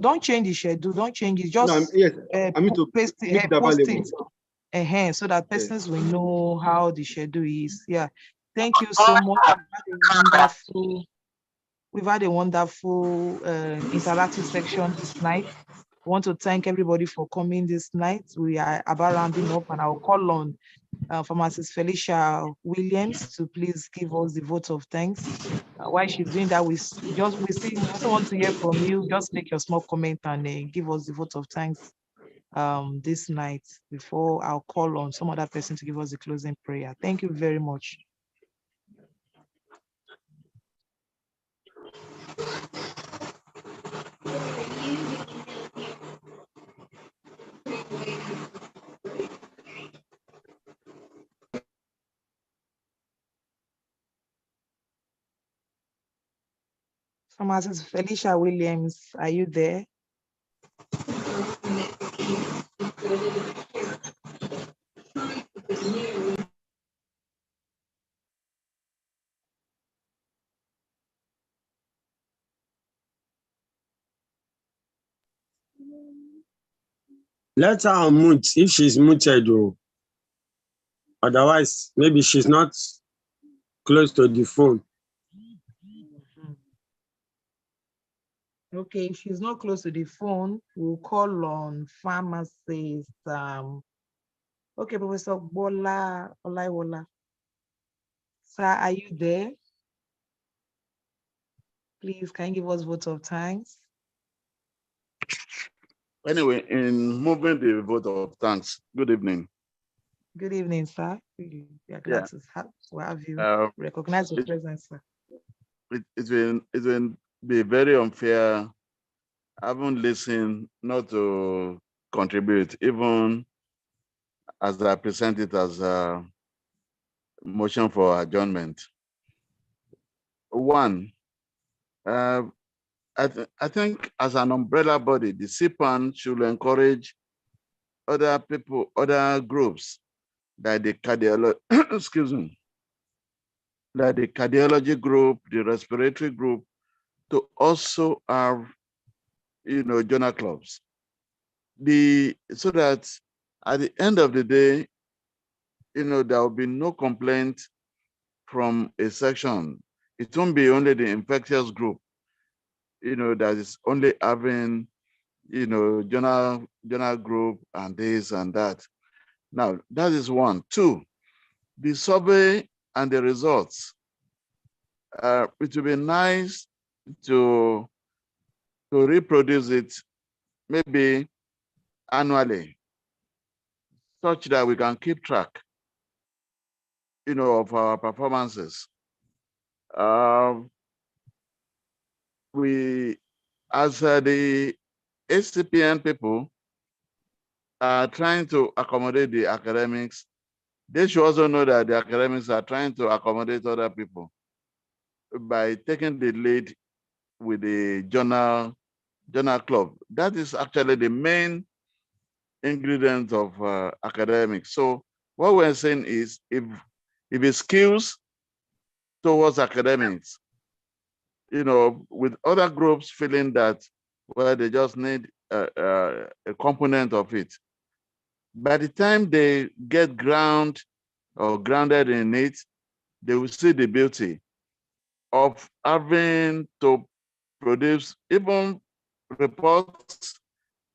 S1: don't change the schedule. Don't change it. Just
S2: I mean to
S1: post
S2: make it available.
S1: it. So that persons will know how the schedule is. Yeah. Thank you so much. We've had a wonderful interactive section this night. I want to thank everybody for coming this night. We are about rounding up, and I'll call on Pharmacist Felicia Williams to please give us the vote of thanks. While she's doing that, we also want to hear from you. Just make your small comment and give us the vote of thanks this night before I'll call on some other person to give us the closing prayer. Thank you very much. Pharmacist Felicia Williams, are you there?
S3: Let her unmute if she's muted. Otherwise, maybe she's not close to the phone.
S1: Okay, if she's not close to the phone, we'll call on pharmacist. Okay, Professor Bola Olaiwola. Sir, are you there? Please, can you give us vote of thanks?
S11: Anyway, in moving the vote of thanks, good evening.
S1: Good evening, sir. We are glad to have you recognize your presence, sir.
S11: It will be very unfair. I haven't listened not to contribute, even as I present it as a motion for adjournment. One, I think as an umbrella body, the IDPaN should encourage other people, other groups, like the cardiology, excuse me, like the cardiology group, the respiratory group, to also have, journal clubs. So that at the end of the day, there will be no complaint from a section. It won't be only the infectious group, that is only having, journal group and this and that. Now, that is one. Two, the survey and the results. It would be nice to reproduce it maybe annually, such that we can keep track, of our performances. We, as the IDPaN people, are trying to accommodate the academics. They should also know that the academics are trying to accommodate other people by taking the lead with the journal club. That is actually the main ingredient of academics. So what we're saying is, if it skews towards academics, with other groups feeling that, well, they just need a component of it. By the time they get grounded in it, they will see the beauty of having to produce even reports,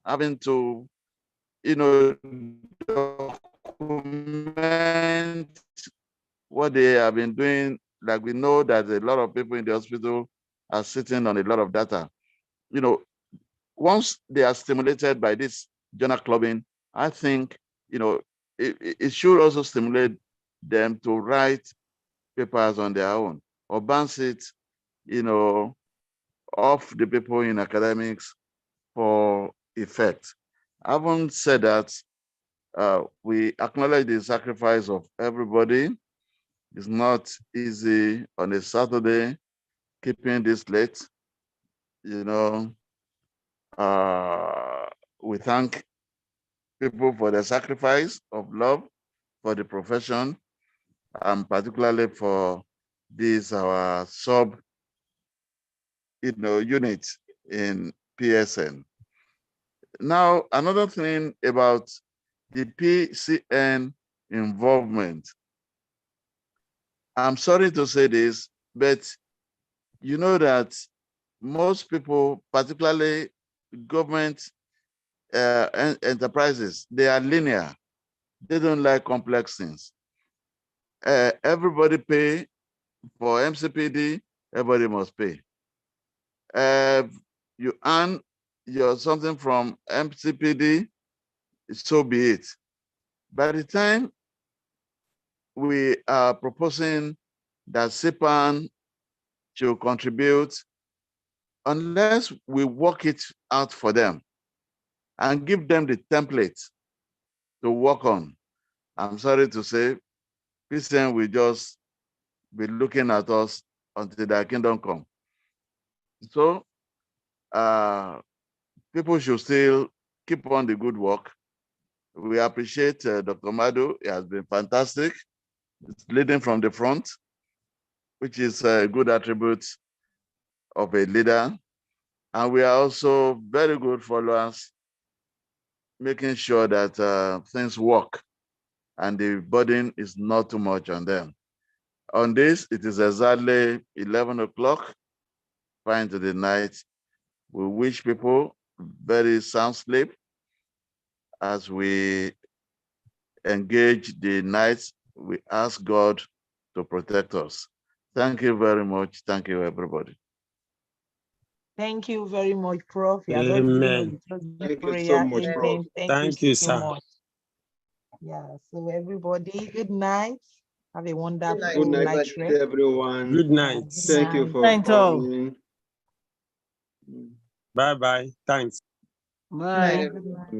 S11: having to, document what they have been doing. Like, we know that a lot of people in the hospital are sitting on a lot of data. Once they are stimulated by this journal clubbing, I think, it should also stimulate them to write papers on their own, or bounce it, off the people in academics for effect. Having said that, we acknowledge the sacrifice of everybody. It's not easy on a Saturday, keeping this late. We thank people for the sacrifice of love for the profession, and particularly for this, our sub unit in PSN. Now, another thing about the PCN involvement. I'm sorry to say this, but you know that most people, particularly government enterprises, they are linear. They don't like complex things. Everybody pay for MCPD, everybody must pay. You earn something from MCPD, so be it. By the time we are proposing that IDPaN should contribute, unless we work it out for them and give them the template to work on, I'm sorry to say, Christian will just be looking at us until their kingdom come. So people should still keep on the good work. We appreciate Dr. Madu. He has been fantastic. He's leading from the front, which is a good attribute of a leader. And we are also very good followers, making sure that things work and the burden is not too much on them. On this, it is exactly 11 o'clock, far into the night. We wish people very sound sleep as we engage the night. We ask God to protect us. Thank you very much. Thank you, everybody.
S1: Thank you very much, Prof.
S3: Amen.
S2: Thank you so much,
S1: Amen.
S2: Prof.
S3: Thank you, sir.
S1: Much. Yeah, so everybody, good night. Have a wonderful
S2: Good night,
S1: night rest.
S2: everyone.
S3: Good night.
S2: Thank you for
S12: Night all.
S2: coming.
S3: Bye-bye. Thanks.
S12: Bye.
S1: Good night.